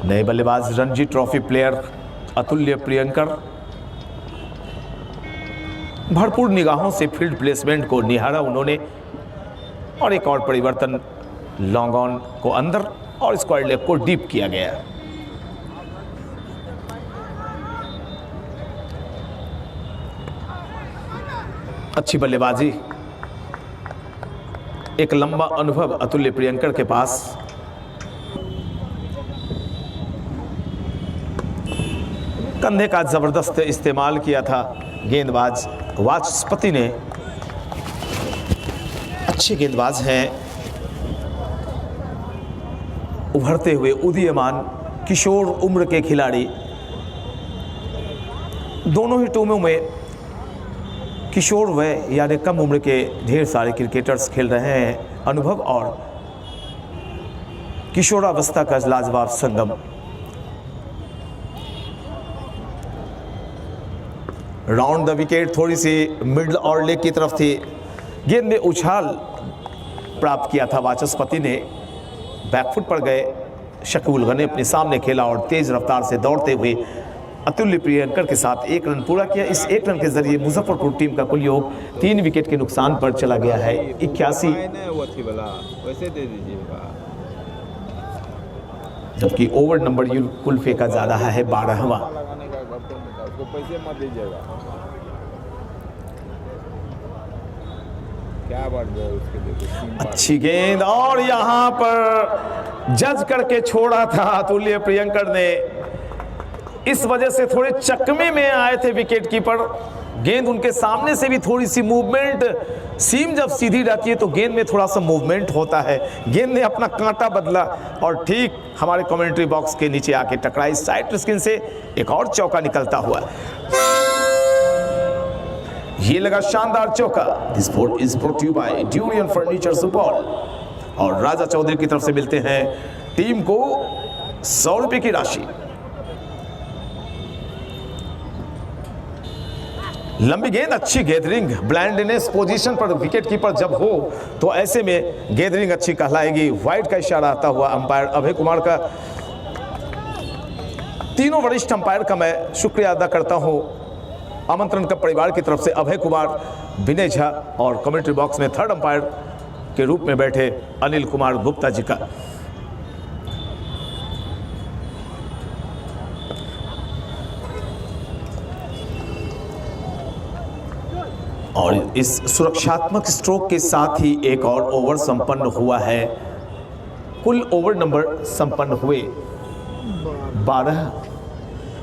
नए बल्लेबाज रणजी ट्रॉफी प्लेयर अतुल्य प्रियंकर भरपूर निगाहों से फील्ड प्लेसमेंट को निहारा उन्होंने, और एक और परिवर्तन, लॉन्ग ऑन को अंदर और स्क्वायर लेग को डीप किया गया। अच्छी बल्लेबाजी, एक लंबा अनुभव अतुल्य प्रियंकर के पास। कंधे का जबरदस्त इस्तेमाल किया था गेंदबाज वाचस्पति ने। अच्छे गेंदबाज हैं, उभरते हुए उदीयमान किशोर उम्र के खिलाड़ी। दोनों ही टीमों में किशोर वय यानी कम उम्र के ढेर सारे क्रिकेटर्स खेल रहे हैं। अनुभव और किशोरावस्था का लाजवाब संगम। राउंड द विकेट थोड़ी सी मिडल और लेग की तरफ थी। गेंद में उछाल प्राप्त किया था वाचस्पति ने, बैकफुट पर गए। शकीब उल गनी अपने सामने खेला और तेज रफ्तार से दौड़ते हुए अतुल्य प्रियंकर के साथ 1 रन पूरा किया। इस 1 रन के जरिए मुजफ्फरपुर टीम का कुल योग 3 विकेट के नुकसान पर चला गया है 81, जबकि ओवर नंबर कुल फेंका जा रहा है 12वां। अच्छी गेंद और यहां पर जज करके छोड़ा था अतुल्य प्रियंकर ने। इस वजह से थोड़े चकमे में आए थे विकेट कीपर। गेंद उनके सामने से भी थोड़ी सी मूवमेंट, सीम जब सीधी रहती है तो गेंद में थोड़ा सा मूवमेंट होता है। गेंद ने अपना कांटा बदला और ठीक हमारे कमेंट्री बॉक्स के नीचे आके टकराई। साइड स्किन से एक और चौका निकलता हुआ, ये लगा शानदार चौका। This ball is brought you by Durian furniture Supaul. और राजा चौधरी की तरफ से मिलते हैं टीम को 100 रुपए की राशि। लंबी गेंद, अच्छी गैदरिंग, ब्लाइंडनेस पोजीशन पर विकेट कीपर जब हो तो ऐसे में गैदरिंग अच्छी कहलाएगी। वाइड का इशारा आता हुआ अंपायर अभय कुमार का। तीनों वरिष्ठ अंपायर का मैं शुक्रिया अदा करता हूं। आमंत्रण का परिवार की तरफ से अभय कुमार, विनय झा और कमेंट्री बॉक्स में थर्ड अंपायर के रूप में बैठे अनिल कुमार गुप्ता जी का। और इस सुरक्षात्मक स्ट्रोक के साथ ही एक और ओवर संपन्न हुआ है। कुल ओवर नंबर संपन्न हुए 12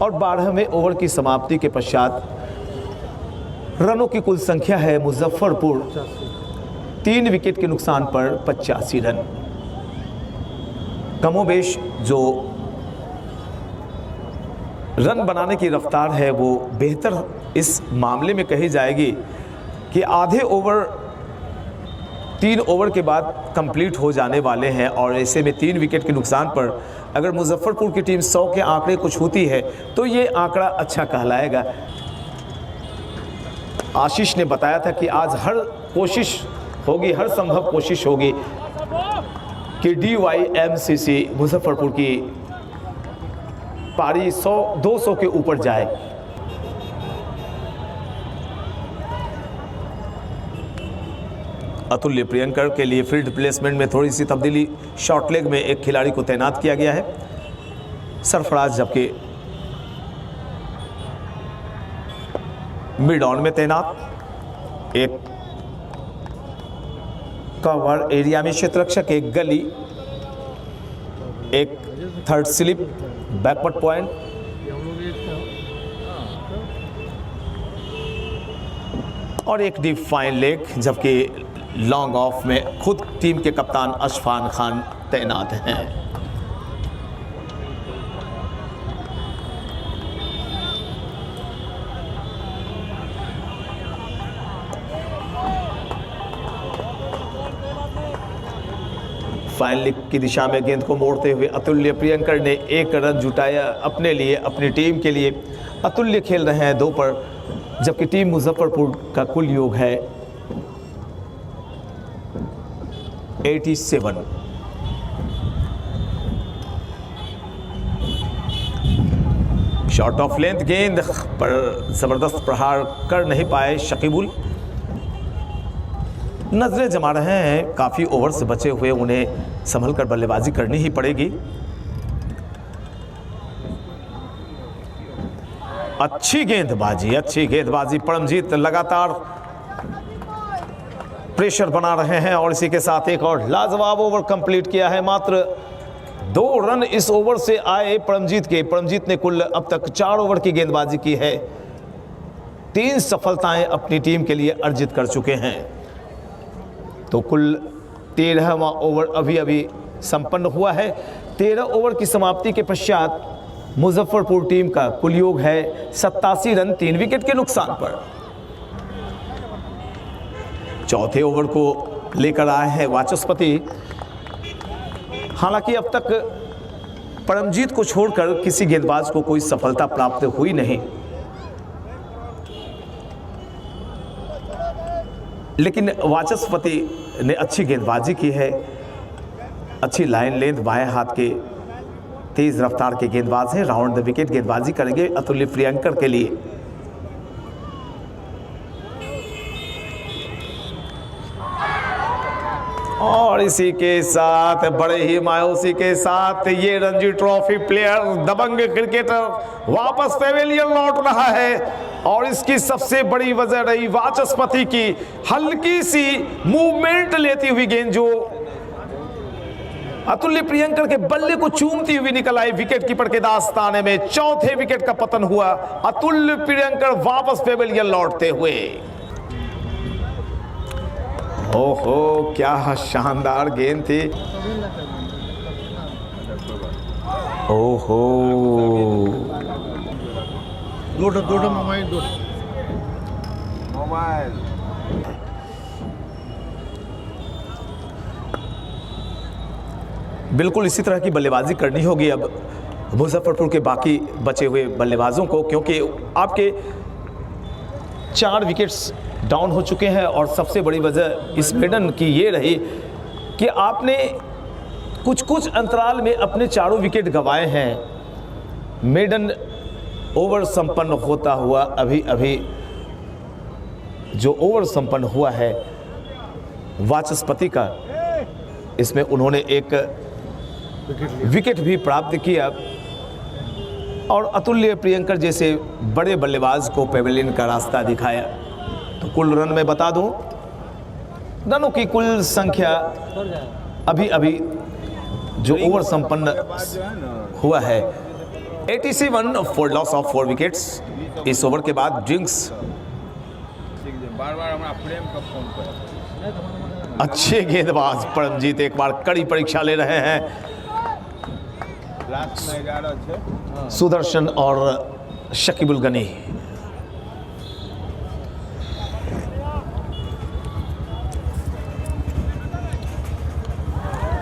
और 12वें ओवर की समाप्ति के पश्चात रनों की कुल संख्या है मुजफ्फरपुर 3 विकेट के नुकसान पर 85 रन। कमोबेश जो रन बनाने की रफ्तार है वो बेहतर इस मामले में कही जाएगी कि आधे ओवर 3 ओवर के बाद कंप्लीट हो जाने वाले हैं और ऐसे में 3 विकेट के नुकसान पर अगर मुजफ्फरपुर की टीम 100 के आंकड़े को छूती है तो ये आंकड़ा अच्छा कहलाएगा। आशीष ने बताया था कि आज हर कोशिश होगी, हर संभव कोशिश होगी कि DYMCC मुजफ्फरपुर की पारी 100-200 के ऊपर जाए। अतुल्य प्रियंकर के लिए फील्ड प्लेसमेंट में थोड़ी सी तब्दीली, शॉर्ट लेग में एक खिलाड़ी को तैनात किया गया है। सरफराज जबकि मिड ऑन में तैनात। एक कवर एरिया में क्षेत्ररक्षक, एक गली, एक थर्ड स्लिप, बैकवर्ड पॉइंट। और एक डीप फाइन लेग, जबकि लॉन्ग ऑफ में खुद टीम के कप्तान अशफान खान तैनात हैं। फाइन लेग की दिशा में गेंद को मोड़ते हुए अतुल्य प्रियंकर ने 1 रन जुटाया अपने लिए, अपनी टीम के लिए। अतुल्य खेल रहे हैं 2 पर, जबकि टीम मुजफ्फरपुर का कुल योग है 87। शॉट ऑफ लेंथ गेंद पर जबरदस्त प्रहार कर नहीं पाए शकीबुल। नजरें जमा रहे हैं, काफी ओवर से बचे हुए, उन्हें संभल कर बल्लेबाजी करनी ही पड़ेगी। अच्छी गेंदबाजी परमजीत लगातार प्रेशर बना रहे हैं और इसी के साथ एक और लाजवाब ओवर कंप्लीट किया है। मात्र 2 रन इस ओवर से आए परमजीत के। परमजीत ने कुल अब तक 4 ओवर की गेंदबाजी की है, 3 सफलताएं अपनी टीम के लिए अर्जित कर चुके हैं। तो कुल 13वां ओवर अभी संपन्न हुआ है। 13 ओवर की समाप्ति के पश्चात मुजफ्फरपुर टीम का कुल योग है 87 रन 3 विकेट के नुकसान पर। चौथे ओवर को लेकर आए हैं वाचस्पति। हालांकि अब तक परमजीत को छोड़कर किसी गेंदबाज को कोई सफलता प्राप्त हुई नहीं, लेकिन वाचस्पति ने अच्छी गेंदबाजी की है। अच्छी लाइन लेंथ, बाएं हाथ के तेज रफ्तार के गेंदबाज हैं। राउंड द विकेट गेंदबाजी करेंगे अतुल्य प्रियंकर के लिए। और इसी के साथ बड़े ही मायूसी के साथ ये रणजी ट्रॉफी प्लेयर, दबंग क्रिकेटर वापस पेवेलियन लौट रहा है। और इसकी सबसे बड़ी वजह रही वाचस्पति की हल्की सी मूवमेंट लेती हुई गेंद, जो अतुल्य प्रियंकर के बल्ले को चूमती हुई निकल आई विकेट कीपर के दास्ताने में। चौथे विकेट का पतन हुआ। अतुल्य प्रियंकर वापस पेवेलियन लौटते हुए। ओहो, क्या शानदार गेंद थी। ओहो, दो मोबाइल बिल्कुल इसी तरह की बल्लेबाजी करनी होगी अब मुजफ्फरपुर के बाकी बचे हुए बल्लेबाजों को, क्योंकि आपके 4 विकेट्स डाउन हो चुके हैं। और सबसे बड़ी वजह इस मेडन की ये रही कि आपने कुछ अंतराल में अपने 4 विकेट गंवाए हैं। मेडन ओवर संपन्न होता हुआ अभी जो ओवर संपन्न हुआ है वाचस्पति का, इसमें उन्होंने एक विकेट भी प्राप्त किया और अतुल्य प्रियंकर जैसे बड़े बल्लेबाज को पेवेलियन का रास्ता दिखाया। तो कुल रन में बता दूं, रनों की कुल संख्या अभी जो ओवर संपन्न हुआ है 87 फॉर लॉस ऑफ 4 विकेट्स। इस ओवर के बाद ड्रिंक्स अच्छे गेंदबाज परमजीत एक बार कड़ी परीक्षा ले रहे हैं। सुदर्शन और शकीबुल गनी।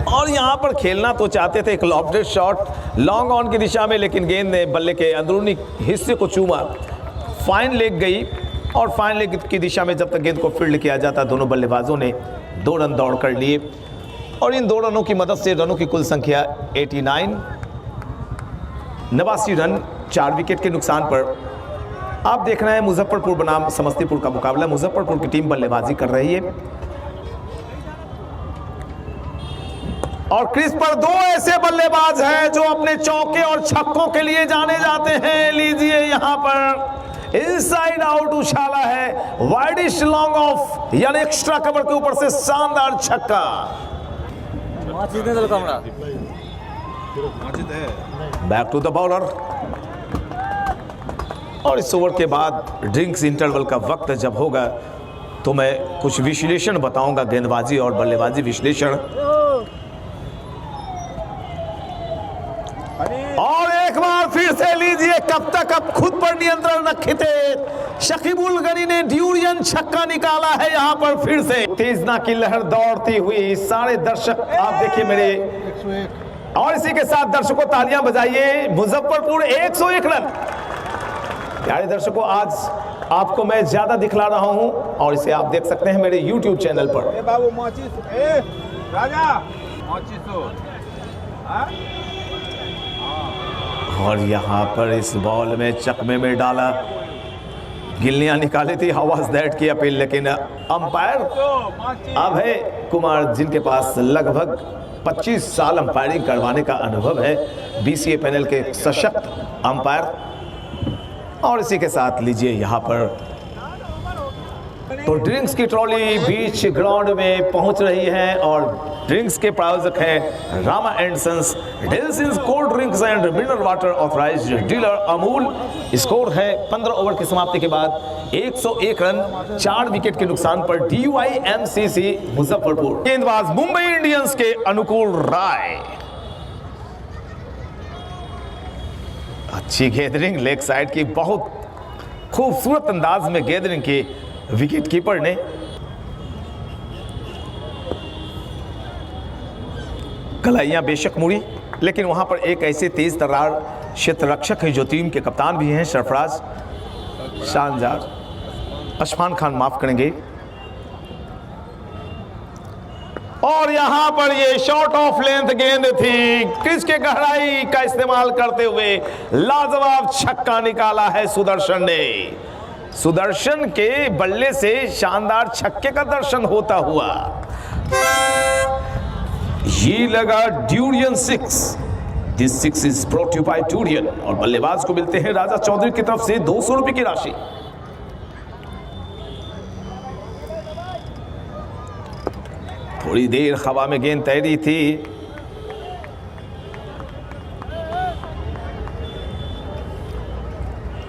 और यहां पर खेलना तो चाहते थे एक लॉफ्टेड शॉट लॉन्ग ऑन की दिशा में, लेकिन गेंद ने बल्ले के अंदरूनी हिस्से को चूमा। फाइन लेग गई और फाइन लेग की दिशा में जब तक गेंद को फील्ड किया जाता, दोनों बल्लेबाजों ने 2 रन दौड़ कर लिए। और इन 2 रनों की मदद से रनों की कुल संख्या 89 रन 4 विकेट के नुकसान पर। आप देख रहे हैं मुजफ्फरपुर बनाम समस्तीपुर का मुकाबला। मुजफ्फरपुर की टीम बल्लेबाजी कर रही है और क्रीज पर 2 ऐसे बल्लेबाज हैं जो अपने चौके और छक्कों के लिए जाने जाते हैं। लीजिए यहां पर इनसाइड आउट उछाला है, वाइडिश लॉन्ग ऑफ यानी एक्स्ट्रा कवर के ऊपर से शानदार छक्का। Back to the bowler. और इस ओवर के बाद ड्रिंक्स इंटरवल का वक्त जब होगा तो मैं कुछ विश्लेषण बताऊंगा, गेंदबाजी और बल्लेबाजी विश्लेषण। और एक बार फिर से लीजिए, कब तक अब खुद पर नियंत्रण रखे थे। शकीबुल गनी ने ड्यूरियन छक्का निकाला है यहां पर फिर से। तेजना की लहर दौड़ती हुई, सारे दर्शक आप देखिए मेरे, और इसी के साथ दर्शकों तालियां बजाइए। मुजफ्फरपुर 101 रन। प्यारे दर्शकों, आज आपको मैं ज्यादा दिखला रहा हूं और इसे आप देख सकते हैं मेरे YouTube चैनल पर। बाबू राजा और यहाँ पर इस बॉल में चकमे में डाला, गिल्लियां निकाली थी, हाउ वाज दैट की अपील, लेकिन अंपायर अभय कुमार जिनके पास लगभग 25 साल अंपायरिंग करवाने का अनुभव है, BCA पैनल के सशक्त अंपायर। और इसी के साथ लीजिए यहाँ पर तो ड्रिंक्स की ट्रॉली बीच ग्राउंड में पहुंच रही है और ड्रिंक्स के प्रायोजक हैं रामा एंड सन्स डेल्सिंस cold drinks and mineral water authorised dealer Amul. Score है 15 ओवर की समाप्ति के बाद 101 रन 4 विकेट के नुकसान पर DYMCC मुजफ्फरपुर। गेंदबाज मुंबई इंडियंस के अनुकूल राय। अच्छी गेंदरिंग लेग साइड की, बहुत खूबसूरत अंदाज में गेंदरिंग की विकेट कीपर ने। कलाइयाँ बेशक मुड़ी, लेकिन वहाँ पर एक ऐसे तेज तर्रार क्षेत्र रक्षक है जो टीम के कप्तान भी हैं, सरफराज शानदार, अशफान खान माफ करेंगे। और यहां पर ये शॉर्ट ऑफ लेंथ गेंद थी, क्रीज के गहराई का इस्तेमाल करते हुए लाजवाब छक्का निकाला है सुदर्शन ने। सुदर्शन के बल्ले से शानदार छक्के का दर्शन होता हुआ ये लगा Durian 6। This 6 is brought you by Durian. और बल्लेबाज को मिलते हैं राजा चौधरी की तरफ से 200 रुपए की राशि। थोड़ी देर हवा में गेंद तैरी थी,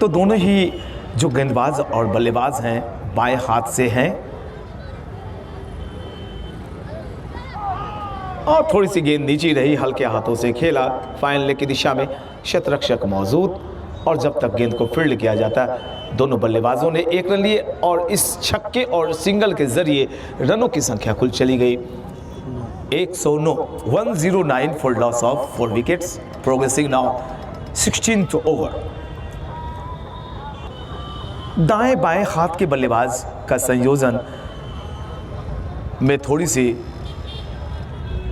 तो दोनों ही जो गेंदबाज और बल्लेबाज हैं बाएं हाथ से हैं और थोड़ी सी गेंद नीचे रही, हल्के हाथों से खेला। फाइनल की दिशा में शतरक्षक मौजूद और जब तक गेंद को फील्ड किया जाता दोनों बल्लेबाजों ने 1 रन लिए और इस छक्के और सिंगल के जरिए रनों की संख्या कुल चली गई 109, 109 for loss of 4 wickets. Progressing now 16th over. दाएं बाएं हाथ के बल्लेबाज का संयोजन में थोड़ी सी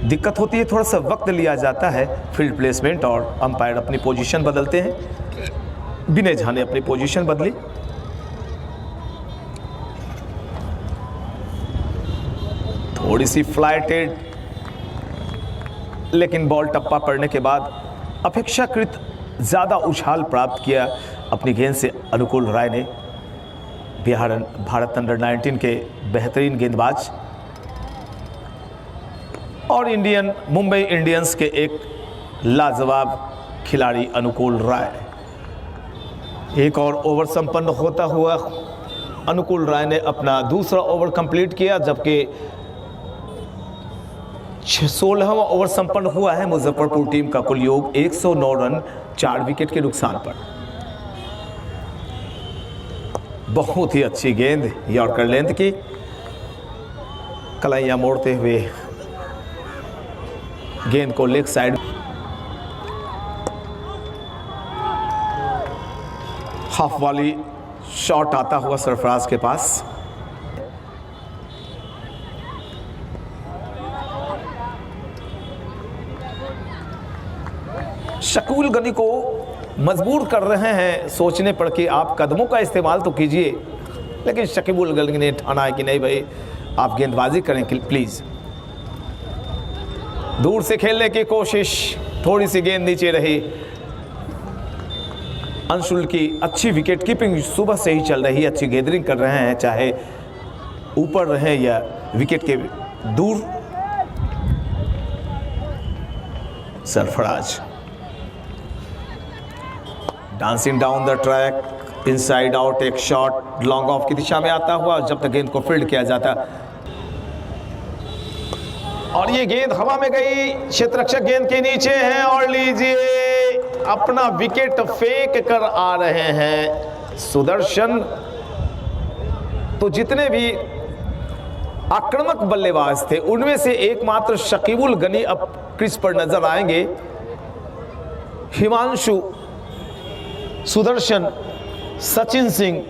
दिक्कत होती है, थोड़ा सा वक्त लिया जाता है। फील्ड प्लेसमेंट और अंपायर अपनी पोजीशन बदलते हैं। विनय झा ने अपनी पोजीशन बदली। थोड़ी सी फ्लाइटेड, लेकिन बॉल टप्पा पड़ने के बाद अपेक्षाकृत ज़्यादा उछाल प्राप्त किया अपनी गेंद से अनुकूल राय ने। भारत अंडर 19 के बेहतरीन गेंदबाज और मुंबई इंडियंस के एक लाजवाब खिलाड़ी अनुकूल राय। एक और ओवर संपन्न होता हुआ अनुकूल राय ने अपना दूसरा ओवर कंप्लीट किया, जबकि 16वां ओवर संपन्न हुआ है। मुजफ्फरपुर टीम का कुल योग 109 रन 4 विकेट के नुकसान पर। बहुत ही अच्छी गेंद यॉर्कर लेंथ की, कलाइयां मोड़ते हुए गेंद को लेग साइड हाफ वाली शॉट आता हुआ सरफराज के पास। शकीबुल गनी को मजबूर कर रहे हैं सोचने पर कि आप कदमों का इस्तेमाल तो कीजिए, लेकिन शकीबुल गनी ने ठाना है कि नहीं भाई, आप गेंदबाजी करें प्लीज। दूर से खेलने की कोशिश, थोड़ी सी गेंद नीचे रही। अंशुल की अच्छी विकेट कीपिंग सुबह से ही चल रही है, अच्छी गैदरिंग कर रहे हैं, चाहे ऊपर रहे या विकेट के दूर। Sarfaraz dancing down the track, inside out, एक शॉट लॉन्ग ऑफ की दिशा में आता हुआ जब तक गेंद को फील्ड किया जाता और ये गेंद हवा में गई। क्षेत्ररक्षक गेंद के नीचे हैं और लीजिए अपना विकेट फेंक कर आ रहे हैं सुदर्शन। तो जितने भी आक्रामक बल्लेबाज थे उनमें से एकमात्र शकीबुल गनी अब क्रीज पर नजर आएंगे। हिमांशु, सुदर्शन, सचिन सिंह,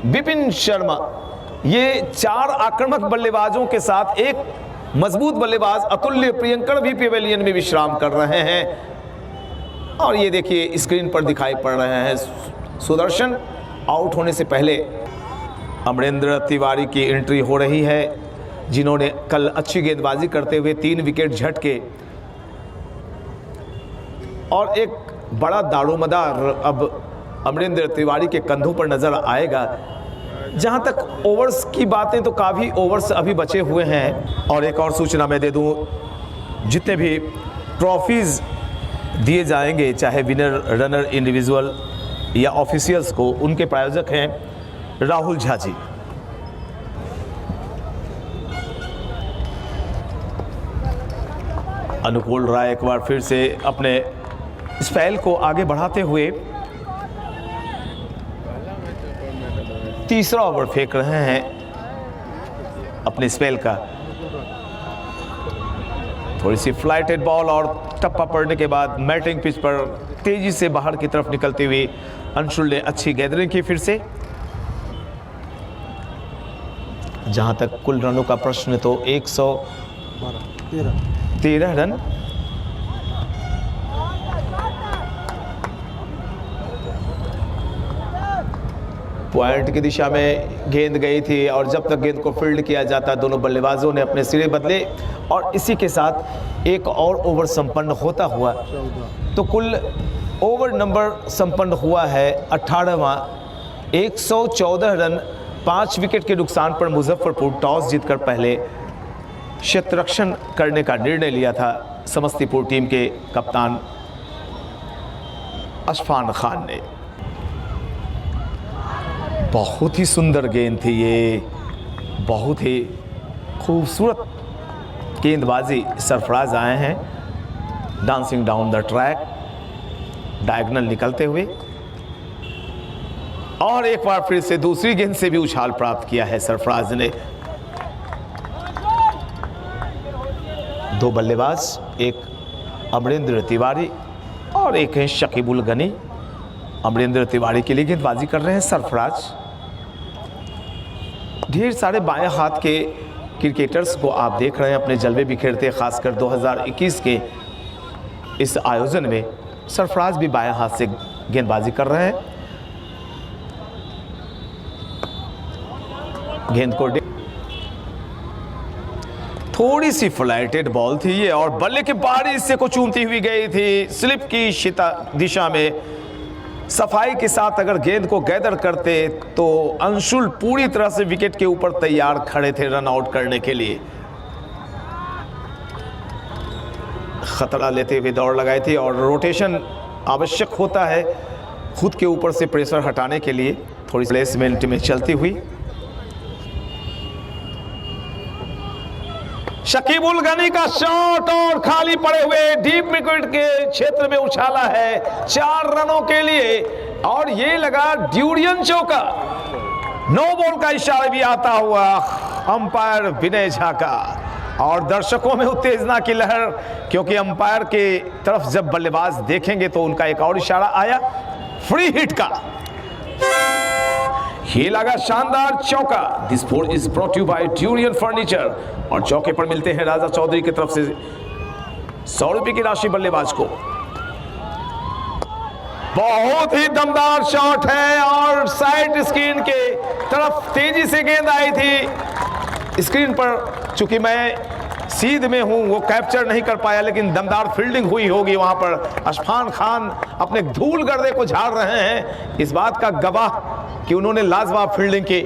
विपिन शर्मा, ये 4 आक्रामक बल्लेबाजों के साथ एक मजबूत बल्लेबाज अतुल्य प्रियंकर भी पेवेलियन में विश्राम कर रहे हैं। और ये देखिए स्क्रीन पर दिखाई पड़ रहे हैं सुदर्शन। आउट होने से पहले अमरेंद्र तिवारी की एंट्री हो रही है, जिन्होंने कल अच्छी गेंदबाजी करते हुए 3 विकेट झटके और एक बड़ा दारोमदार अब अमरेंद्र तिवारी के कंधों पर नजर आएगा। जहां तक ओवर्स की बातें, तो काफ़ी ओवर्स अभी बचे हुए हैं। और एक और सूचना मैं दे दूं, जितने भी ट्रॉफीज़ दिए जाएंगे, चाहे विनर, रनर, इंडिविजुअल या ऑफिशियल्स को, उनके प्रायोजक हैं राहुल झा जी। अनुकूल राय एक बार फिर से अपने स्पेल को आगे बढ़ाते हुए तीसरा ओवर फेंक रहे हैं अपने स्पेल का। थोड़ी सी फ्लाइटेड बॉल और टप्पा पड़ने के बाद मैटिंग पिच पर तेजी से बाहर की तरफ निकलते हुए अंशुल ने अच्छी गैदरिंग की। फिर से जहां तक कुल रनों का प्रश्न तो 113 रन। पॉइंट की दिशा में गेंद गई थी और जब तक गेंद को फील्ड किया जाता दोनों बल्लेबाजों ने अपने सिरे बदले और इसी के साथ एक और ओवर संपन्न होता हुआ तो कुल ओवर नंबर संपन्न हुआ है 18वां। 114 रन 5 विकेट के नुकसान पर मुजफ्फरपुर टॉस जीतकर पहले शतरक्षण करने का निर्णय लिया था समस्तीपुर टीम के कप्तान अशफान खान ने। बहुत ही सुंदर गेंद थी ये, बहुत ही खूबसूरत गेंदबाजी। सरफराज आए हैं dancing down the track, diagonal निकलते हुए और एक बार फिर से दूसरी गेंद से भी उछाल प्राप्त किया है सरफराज ने। दो बल्लेबाज, एक अमरेंद्र तिवारी और एक है शकीबुल गनी। अमरेंद्र तिवारी के लिए गेंदबाजी कर रहे हैं सरफराज। ढेर सारे बाएं हाथ के क्रिकेटर्स को आप देख रहे हैं अपने जलवे बिखेरते, खासकर 2021 के इस आयोजन में सरफराज भी बाएं हाथ से गेंदबाजी कर रहे हैं। गेंद को थोड़ी सी फ्लाइटेड बॉल थी ये और बल्ले के बाहरी हिस्से को चूमती हुई गई थी। स्लिप की दिशा में सफाई के साथ अगर गेंद को गैदर करते तो अंशुल पूरी तरह से विकेट के ऊपर तैयार खड़े थे रन आउट करने के लिए। खतरा लेते हुए दौड़ लगाई थी और रोटेशन आवश्यक होता है खुद के ऊपर से प्रेशर हटाने के लिए। थोड़ी प्लेसमेंट में चलती हुई शकीबुल गनी का शॉट और खाली पड़े हुए डीप विकेट के क्षेत्र में उछाला है 4 रनों के लिए और ये लगा ड्यूरियन चौका। नो बॉल का इशारा भी आता हुआ अंपायर विनय झा का और दर्शकों में उत्तेजना की लहर, क्योंकि अंपायर के तरफ जब बल्लेबाज देखेंगे तो उनका एक और इशारा आया फ्री हिट का। ये लगा शानदार चौका। This ball is brought you by Durian furniture और चौके पर मिलते हैं राजा चौधरी की तरफ से 100 रुपए की राशि बल्लेबाज को। बहुत ही दमदार शॉट है और साइड स्क्रीन के तरफ तेजी से गेंद आई थी। स्क्रीन पर चूंकि मैं सीध में हूं वो कैप्चर नहीं कर पाया, लेकिन दमदार फील्डिंग हुई होगी वहां पर। अशफान खान अपने धूल गर्दे को झाड़ रहे हैं, इस बात का गवाह कि उन्होंने लाजवाब फील्डिंग की।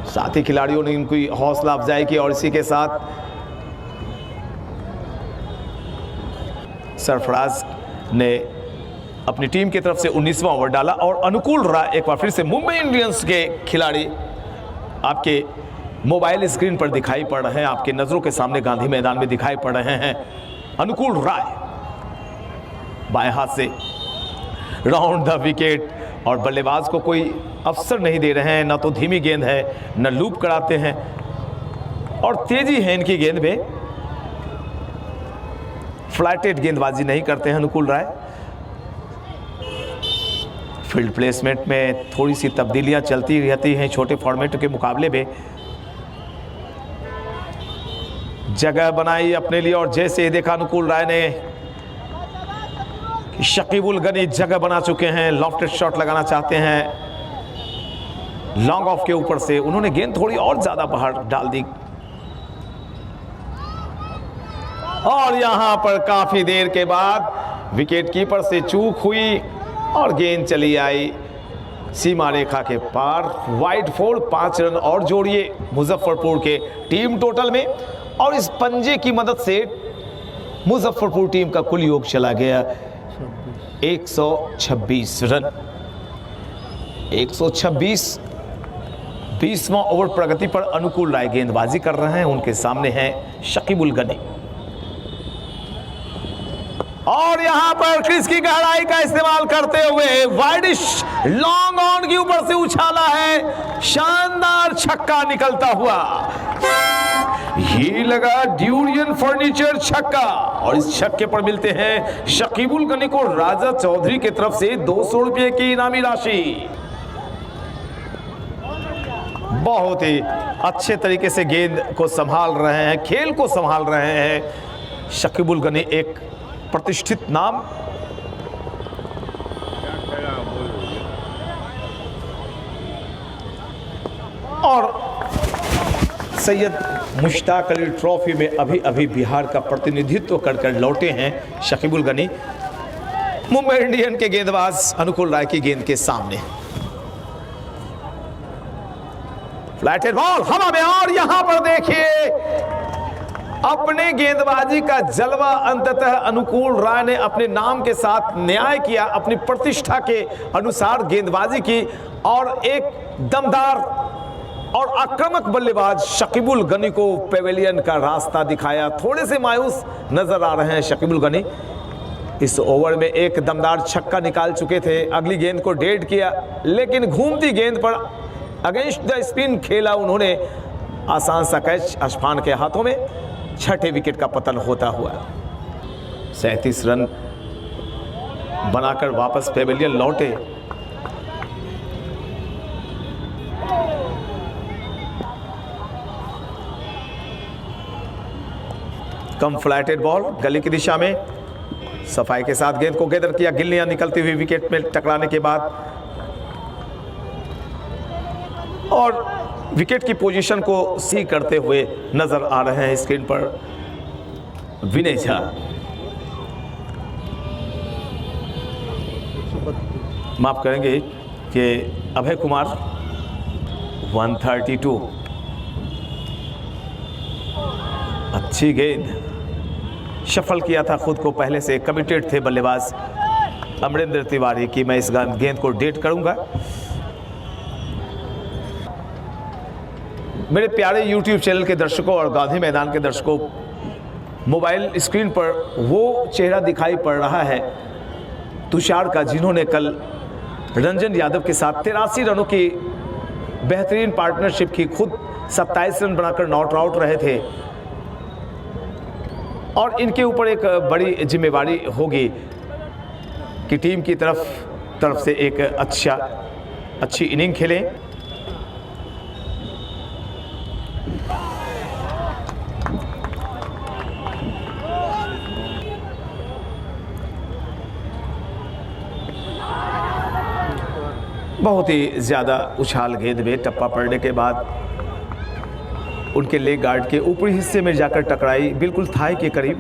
साथी खिलाड़ियों ने इनकी हौसला अफजाई की और इसी के साथ सरफराज ने अपनी टीम की तरफ से 19वां ओवर डाला और अनुकूल राय एक बार फिर से मुंबई इंडियंस के खिलाड़ी आपके मोबाइल स्क्रीन पर दिखाई पड़ रहे हैं, आपके नजरों के सामने गांधी मैदान में दिखाई पड़ रहे हैं। अनुकूल राय बाएं हाथ से राउंड द विकेट और बल्लेबाज को कोई अवसर नहीं दे रहे हैं, ना तो धीमी गेंद है न लूप कराते हैं और तेजी है इनकी गेंद में। फ्लाइटेड गेंदबाजी नहीं करते हैं अनुकूल राय। फील्ड प्लेसमेंट में थोड़ी सी तब्दीलियां चलती रहती हैं छोटे फॉर्मेट के मुकाबले में। जगह बनाई अपने लिए और जैसे ही देखा अनुकूल राय ने कि शकीबुल गनी जगह बना चुके हैं, लॉफ्टेड शॉट लगाना चाहते हैं लॉन्ग ऑफ के ऊपर से, उन्होंने गेंद थोड़ी और ज्यादा बाहर डाल दी और यहां पर काफी देर के बाद विकेट कीपर से चूक हुई और गेंद चली आई सीमा रेखा के पार। वाइड फोल्ड 5 रन और जोड़िए मुजफ्फरपुर के टीम टोटल में और इस पंजे की मदद से मुजफ्फरपुर टीम का कुल योग चला गया 126 रन। 126। 20वां ओवर प्रगति पर अनुकूल राय गेंदबाजी कर रहे हैं, उनके सामने हैं शकीबुल गनी और यहां पर क्रीज की गहराई का इस्तेमाल करते हुए वाइडिश लॉन्ग ऑन के ऊपर से उछाला है, शानदार छक्का निकलता हुआ। ये लगा ड्यूरियन फर्नीचर छक्का और इस छक्के पर मिलते हैं शकीबुल गनी को राजा चौधरी की तरफ से 200 रुपए की इनामी राशि। बहुत ही अच्छे तरीके से गेंद को संभाल रहे हैं, खेल को संभाल रहे हैं शकीबुल गनी, एक प्रतिष्ठित नाम। और सैयद मुश्ताक अली ट्रॉफी में अभी अभी बिहार का प्रतिनिधित्व कर लौटे हैं शकीबुल गनी। मुंबई इंडियन के गेंदबाज अनुकूल राय की गेंद के सामने फ्लैटेड बॉल हवा में, और यहां पर देखिए अपने गेंदबाजी का जलवा अंततः अनुकूल राय ने अपने नाम के साथ न्याय किया, अपनी प्रतिष्ठा के अनुसार गेंदबाजी की और एक दमदार और आक्रामक बल्लेबाज शकीबुल गनी को पेवेलियन का रास्ता दिखाया। थोड़े से मायूस नजर आ रहे हैं शकीबुल गनी। इस ओवर में एक दमदार छक्का निकाल चुके थे, अगली गेंद को डेड किया, लेकिन घूमती गेंद पर अगेंस्ट द स्पिन खेला उन्होंने। आसान सा कैच अशफान के हाथों में, छठे विकेट का पतन होता हुआ 37 रन बनाकर वापस पेवेलियन लौटे। कम फ्लैटेड बॉल गली की दिशा में, सफाई के साथ गेंद को गैदर किया, गिल्लियां निकलती हुई विकेट में टकराने के बाद, और विकेट की पोजीशन को सी करते हुए नजर आ रहे हैं स्क्रीन पर विनय झा। माफ करेंगे कि अभय कुमार 132, अच्छी गेंद, शफल किया था खुद को, पहले से कमिटेड थे बल्लेबाज अमरिंदर तिवारी कि मैं इस गेंद को डेट करूंगा। मेरे प्यारे YouTube चैनल के दर्शकों और गांधी मैदान के दर्शकों, मोबाइल स्क्रीन पर वो चेहरा दिखाई पड़ रहा है तुषार का, जिन्होंने कल रंजन यादव के साथ 83 रनों की बेहतरीन पार्टनरशिप की, खुद 27 रन बनाकर नॉट आउट रहे थे। और इनके ऊपर एक बड़ी जिम्मेवारी होगी कि टीम की तरफ से एक अच्छी इनिंग खेलें। बहुत ही ज़्यादा उछाल गेंद में टप्पा पड़ने के बाद उनके लेग गार्ड के ऊपरी हिस्से में जाकर टकराई, बिल्कुल थाई के करीब।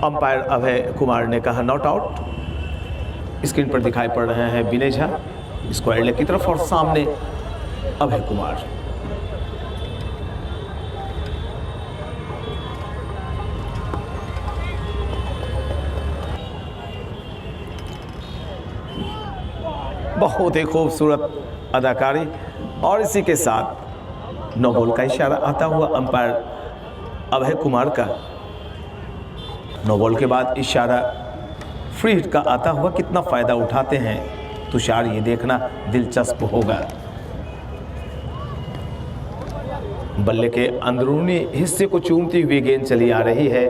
अंपायर अभय कुमार ने कहा नॉट आउट। स्क्रीन पर दिखाई पड़ रहे हैं विनय झा स्क्वायर लेग की तरफ और सामने अभय कुमार। बहुत ही खूबसूरत अदाकारी, और इसी के साथ नो बॉल का इशारा आता हुआ अंपायर अभय कुमार का। नो बॉल के बाद इशारा फ्री हिट का आता हुआ, कितना फायदा उठाते हैं तुषार, ये देखना दिलचस्प होगा। बल्ले के अंदरूनी हिस्से को चूमती हुई गेंद चली आ रही है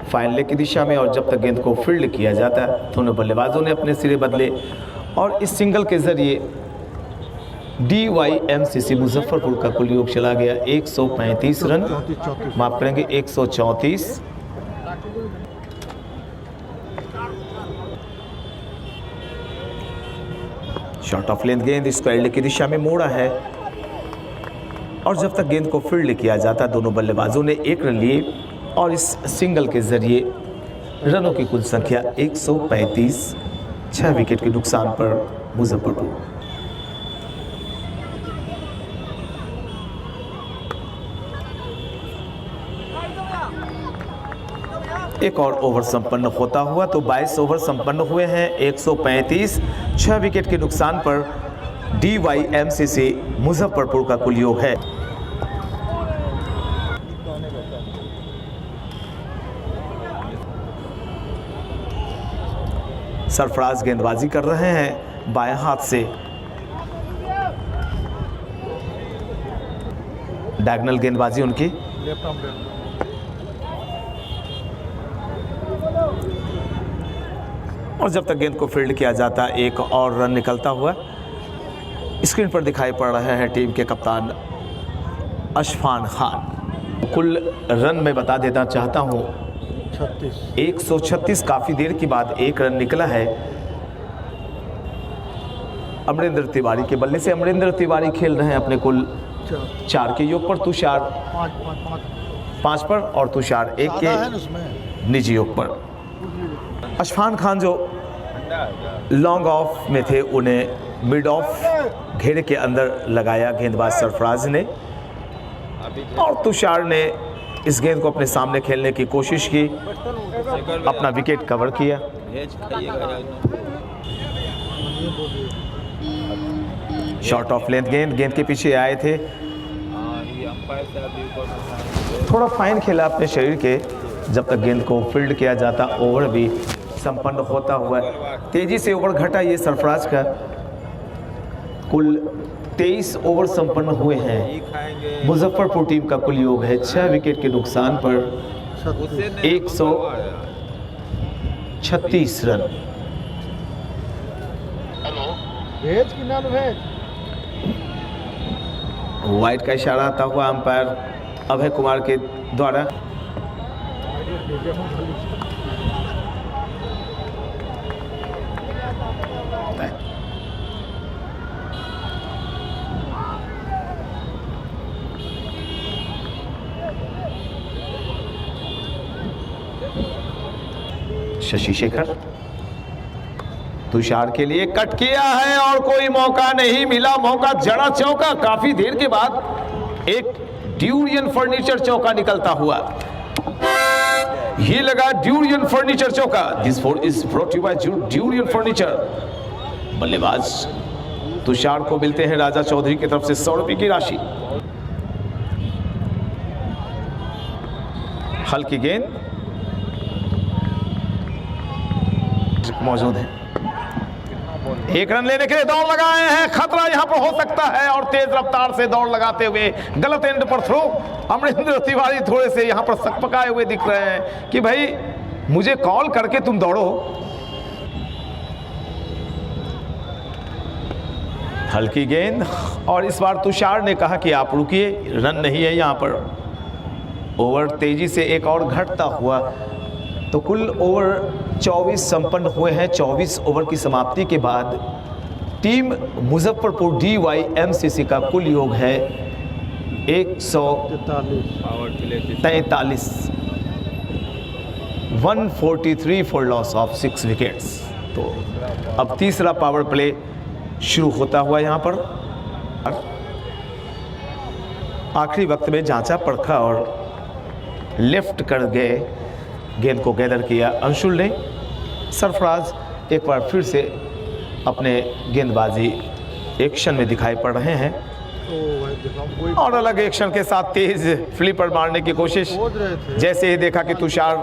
फाइन लेग की दिशा में, और जब तक गेंद को फील्ड किया जाता दोनों बल्लेबाजों ने अपने सिरे बदले, और इस सिंगल के जरिए DYMCC मुजफ्फरपुर का कुल योग चला गया 135 रन, माफ करेंगे 134। शॉर्ट ऑफ लेंथ गेंद स्क्वायर लेग की दिशा में मोड़ा है, और जब तक गेंद को फील्ड किया जाता दोनों बल्लेबाजों ने 1 रन लिए, और इस सिंगल के जरिए रनों की कुल संख्या 135, 6 विकेट के नुकसान पर मुजफ्फरपुर। एक और ओवर संपन्न होता हुआ तो 22 ओवर संपन्न हुए हैं, 135, 6 विकेट के नुकसान पर DYMCC मुजफ्फरपुर का कुल योग है। सरफराज गेंदबाजी कर रहे हैं बाएं हाथ से, डायगोनल गेंदबाजी उनकी। Left arm left. और जब तक गेंद को फील्ड किया जाता, एक और रन निकलता हुआ स्क्रीन पर दिखाई पड़ रहे हैं टीम के कप्तान अशफान खान। कुल रन मैं बता देना चाहता हूं 136। काफ़ी देर के बाद एक रन निकला है अमरिंदर तिवारी के बल्ले से। अमरिंदर तिवारी खेल रहे हैं अपने कुल 4 के योग पर, तुषार 5 पर और तुषार 1 के निजी योग पर। अशफान खान जो लॉन्ग ऑफ में थे उन्हें मिड ऑफ घेरे के अंदर लगाया गेंदबाज सरफराज ने, और तुषार ने इस गेंद को अपने सामने खेलने की कोशिश की, अपना विकेट कवर किया। शॉर्ट ऑफ लेंथ गेंद के पीछे आए थे, थोड़ा फाइन खेला अपने शरीर के। जब तक गेंद को फील्ड किया जाता, ओवर भी संपन्न होता हुआ तेजी से ओवर घटा ये सरफराज का। कुल 23 ओवर संपन्न हुए हैं। मुजफ्फरपुर टीम का कुल योग है 6 विकेट के नुकसान पर 136 रन। भेज कि ना भेज? वाइड का इशारा आता हुआ अंपायर अभय कुमार के द्वारा। शशि शेखर तुषार के लिए कट किया है और कोई मौका नहीं मिला। मौका जड़ा चौका, काफी देर के बाद एक ड्यूरियन फर्नीचर चौका निकलता हुआ। ये लगा ड्यूरियन फर्नीचर चौका। This four is brought you by Durian furniture. बल्लेबाज तुषार को मिलते हैं राजा चौधरी की तरफ से 100 रुपए की राशि। हल्की गेंद मौजूद है। एक रन लेने के लिए दौड़ लगाए हैं, खतरा यहां पर हो सकता है, और तेज रफ्तार से दौड़ लगाते हुए गलत एंड पर थ्रो। अमरिंदर तिवारी थोड़े से यहां पर सकपकाए हुए दिख रहे हैं कि भाई मुझे कॉल करके तुम दौड़ो। हल्की गेंद, और इस बार तुषार ने कहा कि आप रुकिए, रन नहीं है यहां पर। ओवर तेजी से एक और घटता हुआ, तो कुल ओवर 24 संपन्न हुए हैं। 24 ओवर की समाप्ति के बाद टीम मुजफ्फरपुर DYMCC का कुल योग है 143, 143 फॉर लॉस ऑफ 6 विकेट्स। तो अब तीसरा पावर प्ले शुरू होता हुआ यहाँ पर। आखिरी वक्त में जांचा परखा और लेफ्ट कर गए, गेंद को गैदर किया अंशुल ने। सरफराज एक बार फिर से अपने गेंदबाजी एक्शन में दिखाई पड़ रहे हैं, और अलग एक्शन के साथ तेज फ्लिपर मारने की कोशिश। जैसे ही देखा कि तुषार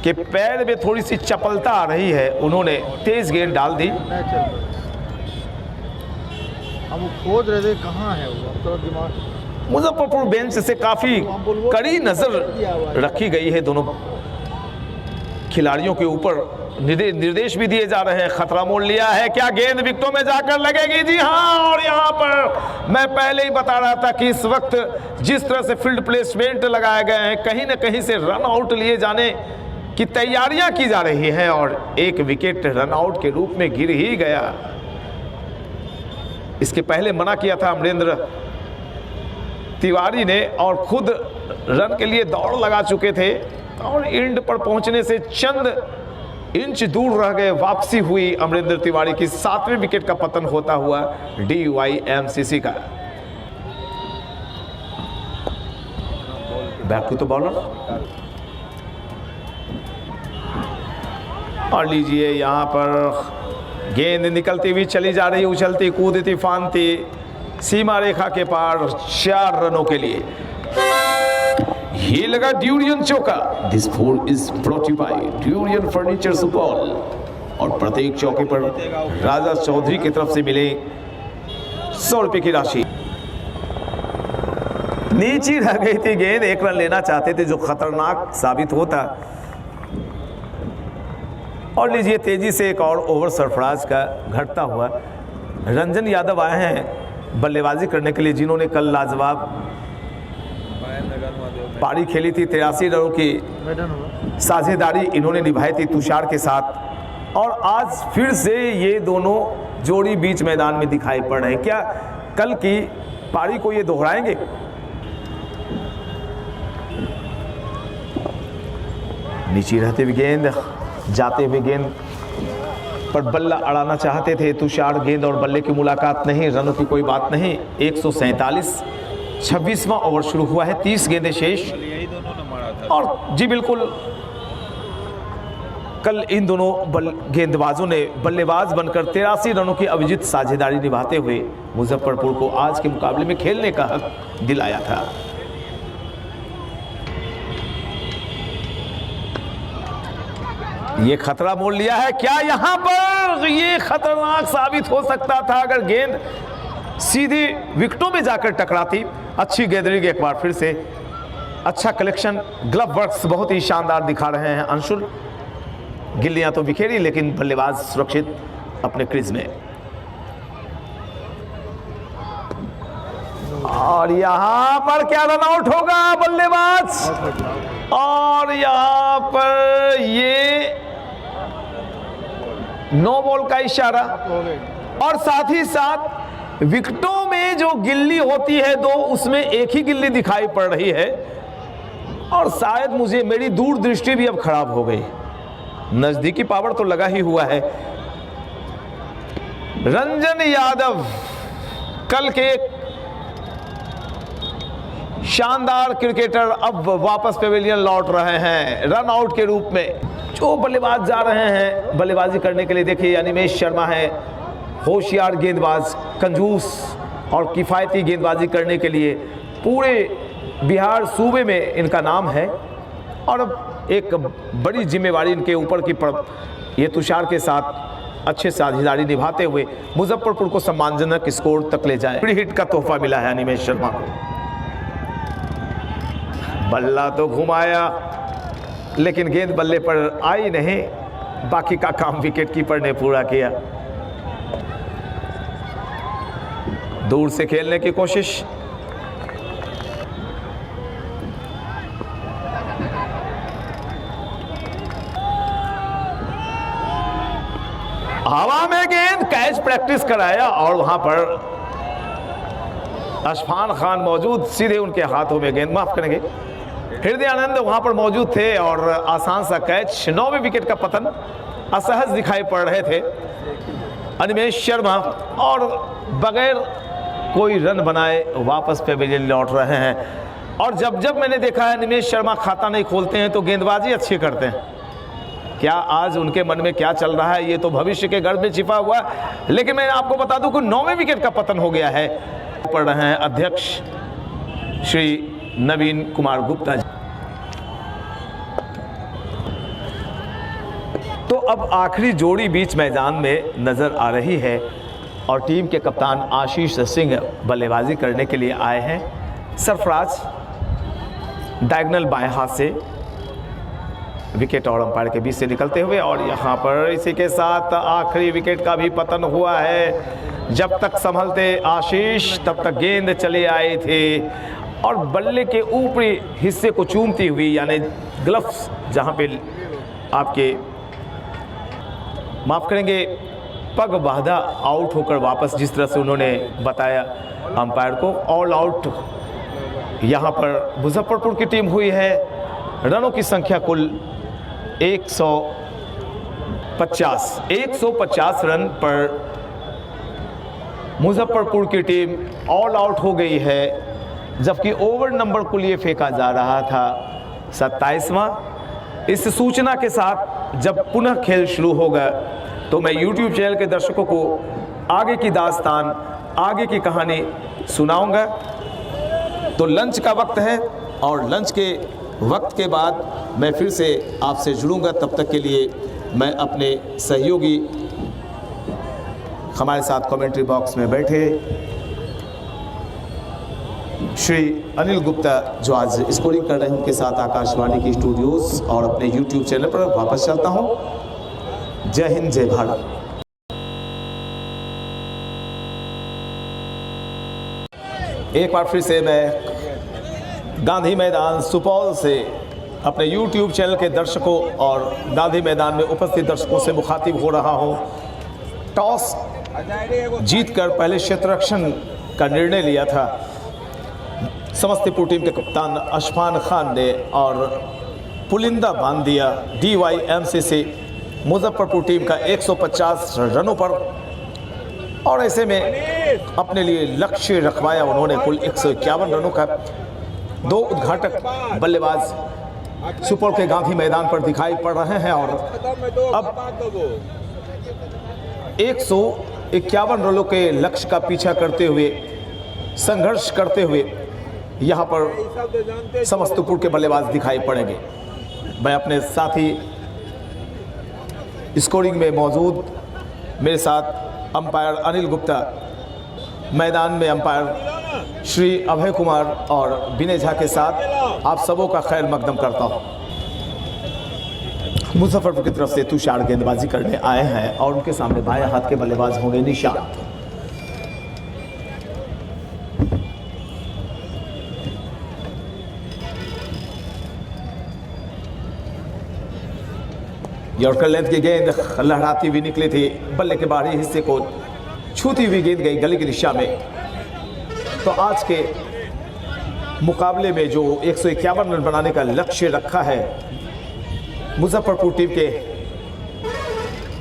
के पैर में थोड़ी सी चपलता आ रही है, उन्होंने तेज गेंद डाल दी। हम खोज रहे थे कहाँ है वो, थोड़ा दिमाग। मुजफ्फरपुर बेंच से काफी कड़ी नजर रखी गई है, दोनों खिलाड़ियों के ऊपर निर्देश भी दिए जा रहे हैं। खतरा मोल लिया है, क्या गेंद विकेटों में जाकर लगेगी? जी हाँ, और यहाँ पर मैं पहले ही बता रहा था कि इस वक्त जिस तरह से फील्ड प्लेसमेंट लगाए गए हैं, कहीं ना कहीं से रन आउट लिए जाने की तैयारियां की जा रही हैं, और एक विकेट रन आउट के रूप में गिर ही गया। इसके पहले मना किया था अमरिंदर तिवारी ने, और खुद रन के लिए दौड़ लगा चुके थे, और एंड पर पहुंचने से चंद इंच दूर रह गए। वापसी हुई अमरिंदर तिवारी की। 7वें विकेट का पतन होता हुआ DYMCC का। बैक टू द बॉलर, और लीजिए यहाँ पर गेंद निकलती हुई चली जा रही, उछलती कूदती फांदती सीमा रेखा के पार 4 रनों के लिए। ये लगा ड्यूरियन चौका। This four is brought you by Durian furniture Supaul, और प्रत्येक चौके पर राजा चौधरी की तरफ से मिले 100 रुपए की राशि। नीचे रह गई थी गेंद, एक रन लेना चाहते थे जो खतरनाक साबित होता। और लीजिए तेजी से एक और ओवर सरफराज का घटता हुआ। रंजन यादव आए हैं बल्लेबाजी करने के लिए, जिन्होंने कल लाजवाब पारी खेली थी। 83 रनों की साझेदारी इन्होंने निभाई थी तुषार के साथ। और आज फिर से ये दोनों जोड़ी बीच मैदान में दिखाई पड़ रहे हैं। क्या कल की पारी को ये दोहराएंगे? नीचे रहते हुए गेंद, जाते हुए गेंद पर बल्ला अड़ाना चाहते थे तुषार। गेंद और बल्ले की मुलाकात नहीं, रनों की कोई बात नहीं। 147, 26वां ओवर शुरू हुआ है, 30 गेंदें शेष। और जी बिल्कुल, कल इन दोनों गेंदबाजों ने बल्लेबाज बनकर 83 रनों की अविजित साझेदारी निभाते हुए मुजफ्फरपुर को आज के मुकाबले में खेलने का हक दिलाया था। ये खतरा मोल लिया है। क्या यहां पर ये खतरनाक साबित हो सकता था अगर गेंद सीधी विकेटों में जाकर टकराती? अच्छी गेंदरिंग एक बार फिर से, अच्छा कलेक्शन, ग्लव वर्क्स बहुत ही शानदार दिखा रहे हैं अंशुल। गिल्लियां तो बिखेरी लेकिन बल्लेबाज सुरक्षित अपने क्रीज में। और यहां पर क्या रन आउट होगा बल्लेबाज, और यहां पर ये नो बॉल का इशारा। और साथ ही साथ विकेटों में जो गिल्ली होती है दो, उसमें एक ही गिल्ली दिखाई पड़ रही है। और शायद मुझे मेरी दूरदृष्टि भी अब खराब हो गई। नजदीकी पावर तो लगा ही हुआ है। रंजन यादव कल के शानदार क्रिकेटर अब वापस पेविलियन लौट रहे हैं रन आउट के रूप में। जो बल्लेबाज जा रहे हैं बल्लेबाजी करने के लिए, देखिए अनिमेश शर्मा है, होशियार गेंदबाज, कंजूस और किफ़ायती गेंदबाजी करने के लिए पूरे बिहार सूबे में इनका नाम है। और अब एक बड़ी जिम्मेवारी इनके ऊपर की ये तुषार के साथ अच्छे साझेदारी निभाते हुए मुजफ्फरपुर को सम्मानजनक स्कोर तक ले जाए। फ्री हिट का तोहफा मिला है अनिमेश शर्मा को। बल्ला तो घुमाया लेकिन गेंद बल्ले पर आई नहीं। बाकी का काम विकेट कीपर ने पूरा किया। दूर से खेलने की कोशिश, हवा में गेंद, कैच प्रैक्टिस कराया और वहां पर अशफान खान मौजूद, सीधे उनके हाथों में गेंद, माफ करेंगे हृदय आनंद वहां पर मौजूद थे और आसान सा कैच। 9वें विकेट का पतन असहज दिखाई पड़ रहे थे अनिमेश शर्मा, और बगैर कोई रन बनाए वापस पेविलियन लौट रहे हैं। और जब जब मैंने देखा है अनिमेश शर्मा खाता नहीं खोलते हैं तो गेंदबाजी अच्छी करते हैं। क्या आज उनके मन में क्या चल रहा है ये तो भविष्य के गर्भ में छिपा हुआ। लेकिन मैं आपको बता दूं कि 9वें विकेट का पतन हो गया है। पढ़ रहे हैं अध्यक्ष श्री नवीन कुमार गुप्ता जी। तो अब आखिरी जोड़ी बीच मैदान में नजर आ रही है और टीम के कप्तान आशीष सिंह बल्लेबाजी करने के लिए आए हैं। सरफराज डायगोनल बाएं हाथ से विकेट और अंपायर के बीच से निकलते हुए, और यहाँ पर इसी के साथ आखिरी विकेट का भी पतन हुआ है। जब तक संभलते आशीष तब तक गेंद चले आए थे और बल्ले के ऊपरी हिस्से को चूमती हुई, यानी ग्लव्स जहाँ पे आपके माफ करेंगे पग बाधा आउट होकर वापस, जिस तरह से उन्होंने बताया अंपायर को, ऑल आउट यहाँ पर मुजफ्फरपुर की टीम हुई है। रनों की संख्या कुल 150 रन पर मुजफ्फरपुर की टीम ऑल आउट हो गई है, जबकि ओवर नंबर कुल ये फेंका जा रहा था 27वां। इस सूचना के साथ जब पुनः खेल शुरू होगा तो मैं YouTube चैनल के दर्शकों को आगे की दास्तान, आगे की कहानी सुनाऊंगा। तो लंच का वक्त है और लंच के वक्त के बाद मैं फिर से आपसे जुड़ूंगा। तब तक के लिए मैं अपने सहयोगी हमारे साथ कमेंट्री बॉक्स में बैठे श्री अनिल गुप्ता जो आज स्कोरिंग कर रहे हैं, उनके साथ आकाशवाणी की स्टूडियोज और अपने यूट्यूब चैनल पर वापस चलता हूं। जय हिंद, जय भारत। एक बार फिर से मैं गांधी मैदान सुपौल से अपने YouTube चैनल के दर्शकों और गांधी मैदान में उपस्थित दर्शकों से मुखातिब हो रहा हूं। टॉस जीतकर पहले क्षेत्ररक्षण का निर्णय लिया था समस्तीपुर टीम के कप्तान अशफान खान ने और पुलिंदा बांध दिया DYMC से मुजफ्फरपुर टीम का 150 रनों पर, और ऐसे में अपने लिए लक्ष्य रखवाया उन्होंने। कुल 151 रनों का 2 उद्घाटक बल्लेबाज सुपौल के गांधी मैदान पर दिखाई पड़ रहे हैं और अब 151 रनों के लक्ष्य का पीछा करते हुए, संघर्ष करते हुए यहां पर समस्तीपुर के बल्लेबाज दिखाई पड़ेंगे। मैं अपने साथी स्कोरिंग में मौजूद, मेरे साथ अंपायर अनिल गुप्ता, मैदान में अंपायर श्री अभय कुमार और विनय झा के साथ आप सबों का खैर मकदम करता हूं। मुजफ्फरपुर की तरफ से तुषार गेंदबाजी करने आए हैं और उनके सामने बाएं हाथ के बल्लेबाज होंगे निशांत। यॉर्कर लेंथ की गेंद लहराती हुई निकली थी, बल्ले के बाहरी हिस्से को छूती हुई गेंद गई गली की दिशा में। तो आज के मुकाबले में जो 151 रन बनाने का लक्ष्य रखा है मुजफ्फरपुर टीम के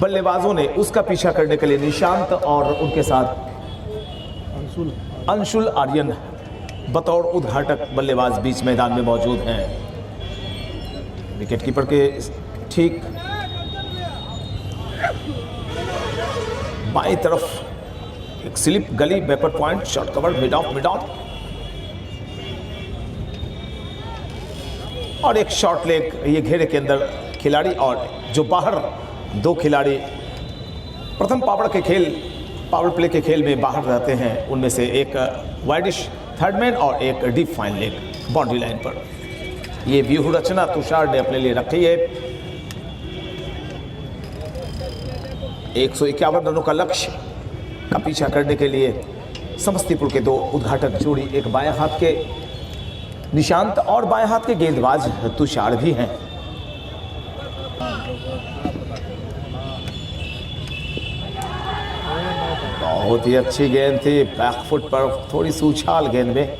बल्लेबाजों ने, उसका पीछा करने के लिए निशांत और उनके साथ अंशुल आर्यन बतौर उद्घाटक बल्लेबाज बीच मैदान में मौजूद हैं। विकेटकीपर के ठीक बाईं तरफ एक स्लिप गली, backward point, shot cover, mid of और एक शॉर्ट लेग, ये घेरे के अंदर खिलाड़ी और जो बाहर 2 खिलाड़ी प्रथम पावर प्ले के खेल में बाहर रहते हैं, उनमें से एक वाइडिश थर्ड मैन और एक deep fine leg boundary line पर। ये व्यूह रचना तुषार ने अपने लिए रखी है। 151 रनों का लक्ष्य का पीछा करने के लिए समस्तीपुर के 2 उद्घाटक जोड़ी, एक बाएं हाथ के निशांत और बाएं हाथ के गेंदबाज तुषार भी हैं। बहुत ही अच्छी गेंद थी, बैकफुट पर थोड़ी सी उछाल गेंद में।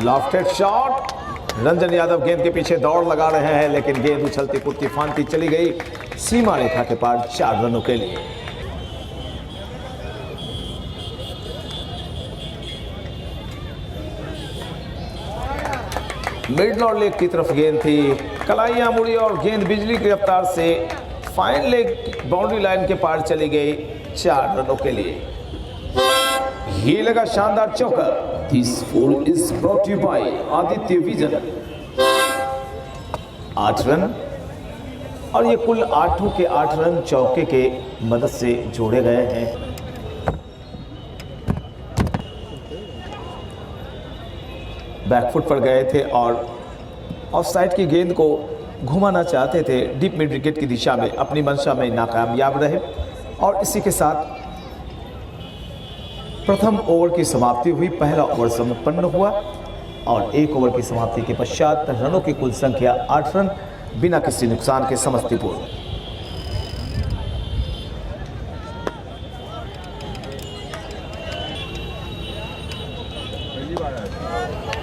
लॉफ्टेड शॉट, रंजन यादव गेंद के पीछे दौड़ लगा रहे हैं, लेकिन गेंद उछलती कूदती फांदती चली गई सीमा रेखा के पार 4 रनों के लिए। मिड और लेग की तरफ गेंद थी, कलाइयां मुड़ी और गेंद बिजली की रफ्तार से फाइन लेग बाउंड्री लाइन के पार चली गई 4 रनों के लिए। ये लगा शानदार चौका। This ball is brought to you by Aditya vision. 8 run और ये कुल 8 के 8 रन चौके के मदद से जोड़े गए हैं। बैकफुट पर गए थे और ऑफसाइड की गेंद को घुमाना चाहते थे डीप मिड विकेट की दिशा में, अपनी मंशा में नाकामयाब रहे और इसी के साथ प्रथम ओवर की समाप्ति हुई। पहला ओवर संपन्न हुआ और 1 ओवर की समाप्ति के पश्चात रनों की कुल संख्या 8 रन बिना किसी नुकसान के समस्तीपुर।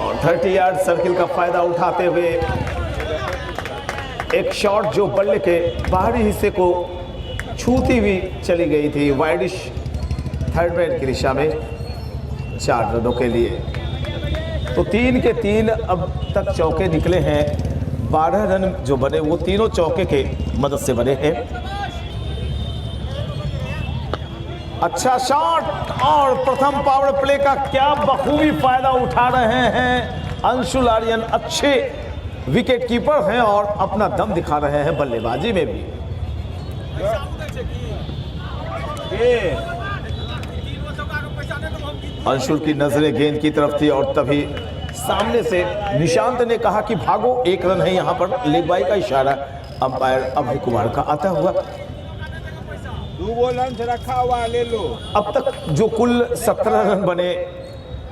और 30 यार्ड सर्किल का फायदा उठाते हुए एक शॉट जो बल्ले के बाहरी हिस्से को छूती हुई चली गई थी वाइडिश थर्ड मैन की दिशा में 4 रनों के लिए। तो 3 के 3 अब तक चौके निकले हैं। 12 रन जो बने वो तीनों चौके के मदद से बने हैं। अच्छा शॉट और प्रथम पावर प्ले का क्या बखूबी फायदा उठा रहे हैं अंशुल आर्यन। अच्छे विकेट कीपर हैं और अपना दम दिखा रहे हैं बल्लेबाजी में भी। अंशुल की नजरें गेंद की तरफ थी और तभी सामने से निशांत ने कहा कि भागो, 1 रन है यहाँ पर। लेग बाई का इशारा अंपायर अभय कुमार का आता हुआ। 2 रन रखा हुआ, ले लो। अब तक जो कुल 17 रन बने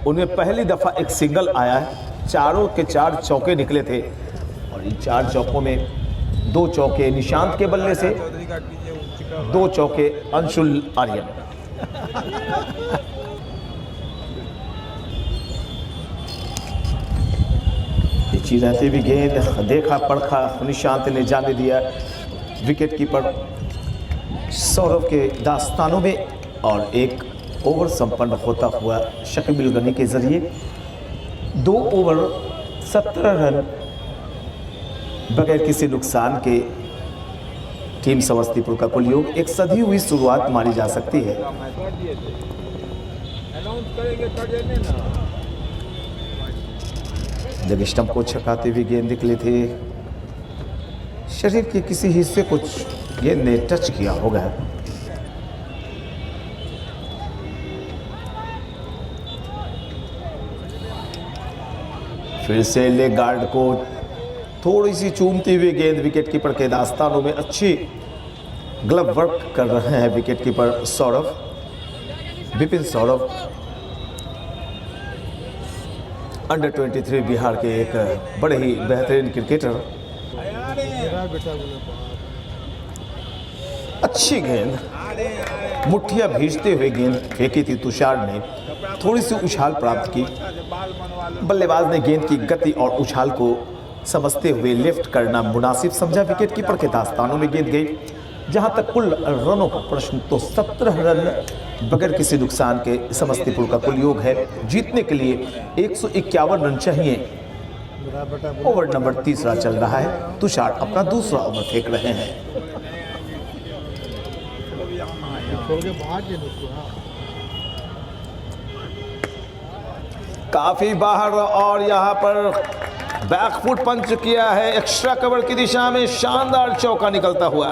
उनमें पहली दफा एक सिंगल आया है। चारों के 4 चौके निकले थे और इन 4 चौकों में 2 चौके निशांत के बल्ले से, 2 चौके अंशुल आर्यन। पिची रहते भी गेंद देखा परखा, निशांत ने जाने दिया विकेट कीपर सौरव के दास्तानों में और एक ओवर संपन्न होता हुआ शकीब अल गनी के जरिए 2 ओवर 17 रन बगैर किसी नुकसान के टीम समस्तीपुर का कुल योग एक सधी हुई शुरुआत मानी जा सकती है। जब स्टंप को छकाते हुए गेंद निकले थे, शरीर के किसी हिस्से को गेंद ने टच किया होगा। फिर से लेग गार्ड को थोड़ी सी चूमती हुई गेंद विकेट कीपर के दास्तानों में अच्छी ग्लव वर्क कर रहे हैं wicket keeper Saurav, Vipin Saurav, under 23 Bihar के एक बड़े ही बेहतरीन क्रिकेटर। अच्छी गेंद, मुट्ठियां भीजते हुए गेंद फेंकी थी तुषार ने, थोड़ी सी उछाल प्राप्त की। बल्लेबाज ने गेंद की गति और उछाल को समझते हुए लिफ्ट करना मुनासिब समझा। विकेट कीपर के दास्तानों में गेंद गई। जहां तक कुल रनों का प्रश्न तो 17 रन बगैर किसी नुकसान के समस्तीपुर का कुल योग है। जीतने के लिए 151 रन चाहिए। ओवर नंबर 3 चल रहा है। तुषार अपना दूसरा ओवर फेंक रहे हैं। काफी बाहर और यहां पर बैकफुट पंच किया है एक्स्ट्रा कवर की दिशा में, शानदार चौका निकलता हुआ।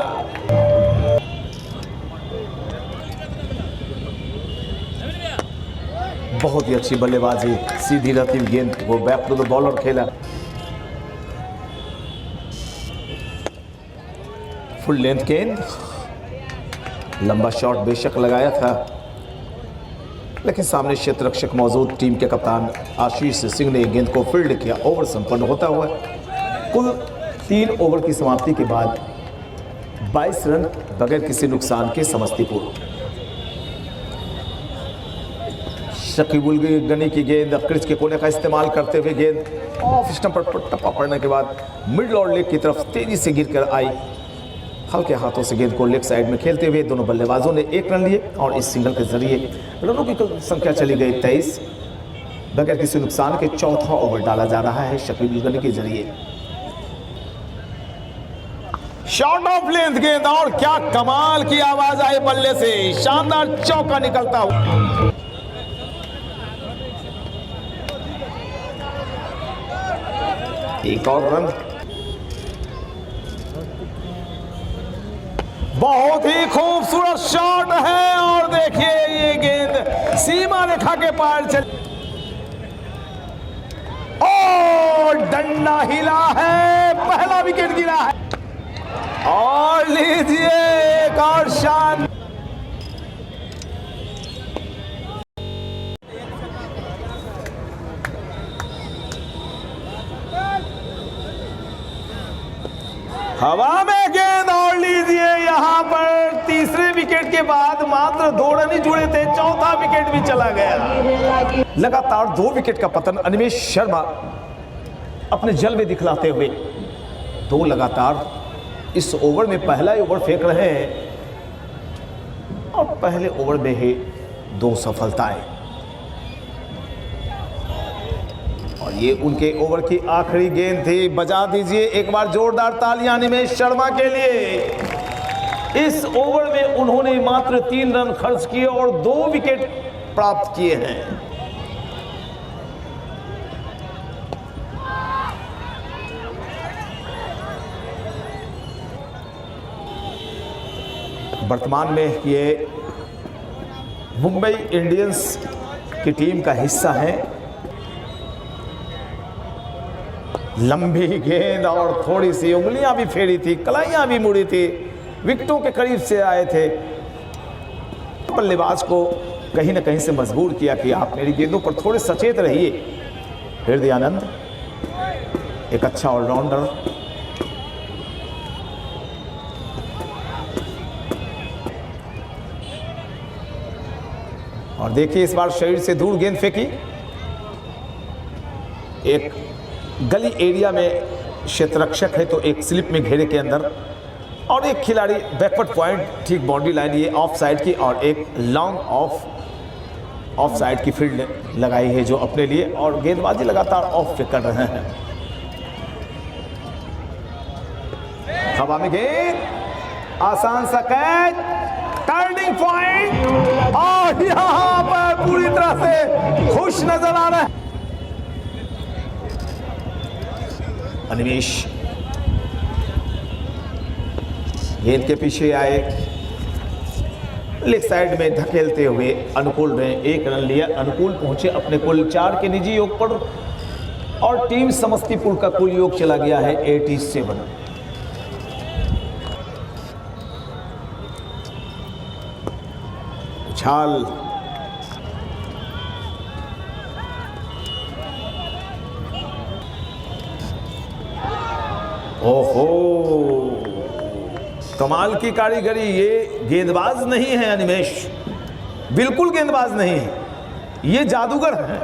बहुत ही अच्छी बल्लेबाजी, सीधी रहती गेंद को बैक टू द बॉलर खेला। फुल लेंथ गेंद, लंबा शॉट बेशक लगाया था लेकिन सामने क्षेत्र रक्षक मौजूद टीम के कप्तान आशीष सिंह ने गेंद को फील्ड किया। ओवर संपन्न होता हुआ कुल 3 ओवर की समाप्ति के बाद 22 रन बगैर किसी नुकसान के समस्तीपुर। शकीब उल गनी की गेंद क्रिच के कोने का इस्तेमाल करते हुए गेंद ऑफ स्टंप पर टप्पा पड़ने के बाद मिडल और लेग की तरफ तेजी से गिरकर आई। हल्के हाथों से गेंद को लेग साइड में खेलते हुए दोनों बल्लेबाजों ने 1 रन लिए और इस सिंगल के जरिए रनों की संख्या चली गई 23। बगैर किसी नुकसान के चौथा ओवर डाला जा रहा है शकीब उल गनी के जरिए। शॉट ऑफ लेंथ गेंद और क्या कमाल की आवाज आई बल्ले से, शानदार चौका निकलता हुआ। एक और रन, बहुत ही खूबसूरत शॉट है और देखिए ये गेंद सीमा रेखा के पार चल और डंडा हिला है, पहला विकेट गिरा है और लीजिए एक और शान। हवा में गेंद और लीजिए यहां पर तीसरे विकेट के बाद मात्र 2 रन ही जुड़े थे, चौथा विकेट भी चला गया। लगातार 2 विकेट का पतन अनिमेष शर्मा अपने जलवे दिखलाते हुए 2 लगातार इस ओवर में पहला ओवर फेंक रहे हैं और पहले ओवर में ही 2 सफलताएं और ये उनके ओवर की आखिरी गेंद थी। बजा दीजिए एक बार जोरदार तालियां अनिमेष शर्मा के लिए। इस ओवर में उन्होंने मात्र 3 रन खर्च किए और 2 विकेट प्राप्त किए हैं। वर्तमान में ये मुंबई इंडियंस की टीम का हिस्सा हैं। लंबी गेंद और थोड़ी सी उंगलियां भी फेरी थी, कलाइयां भी मुड़ी थी, विकेटों के करीब से आए थे। बल्लेबाज को कहीं ना कहीं से मजबूर किया कि आप मेरी गेंदों पर थोड़े सचेत रहिए। हृदयानंद एक अच्छा ऑलराउंडर, और देखिए इस बार शरीर से दूर गेंद फेंकी। एक गली एरिया में क्षेत्ररक्षक है तो एक स्लिप में घेरे के अंदर, और एक खिलाड़ी बैकवर्ड पॉइंट ठीक बाउंड्री लाइन ये ऑफ साइड की, और एक लॉन्ग ऑफ साइड की फील्ड लगाई है जो अपने लिए, और गेंदबाजी लगातार ऑफ पे कर रहे हैं। हवा में गेंद, आसान सा कैच, टर्निंग पॉइंट, और यहां पर पूरी तरह से खुश नजर आ रहा है अनिमेश। गेंद के पीछे आए, लेग साइड में धकेलते हुए अनुकूल रहे, 1 रन लिया, अनुकूल पहुंचे अपने कुल 4 के निजी योग पर, और टीम समस्तीपुर का कुल योग चला गया है 87। उछाल, ओहो, कमाल की कारीगरी। ये गेंदबाज नहीं है अनिमेश, बिल्कुल गेंदबाज नहीं है, ये जादूगर है।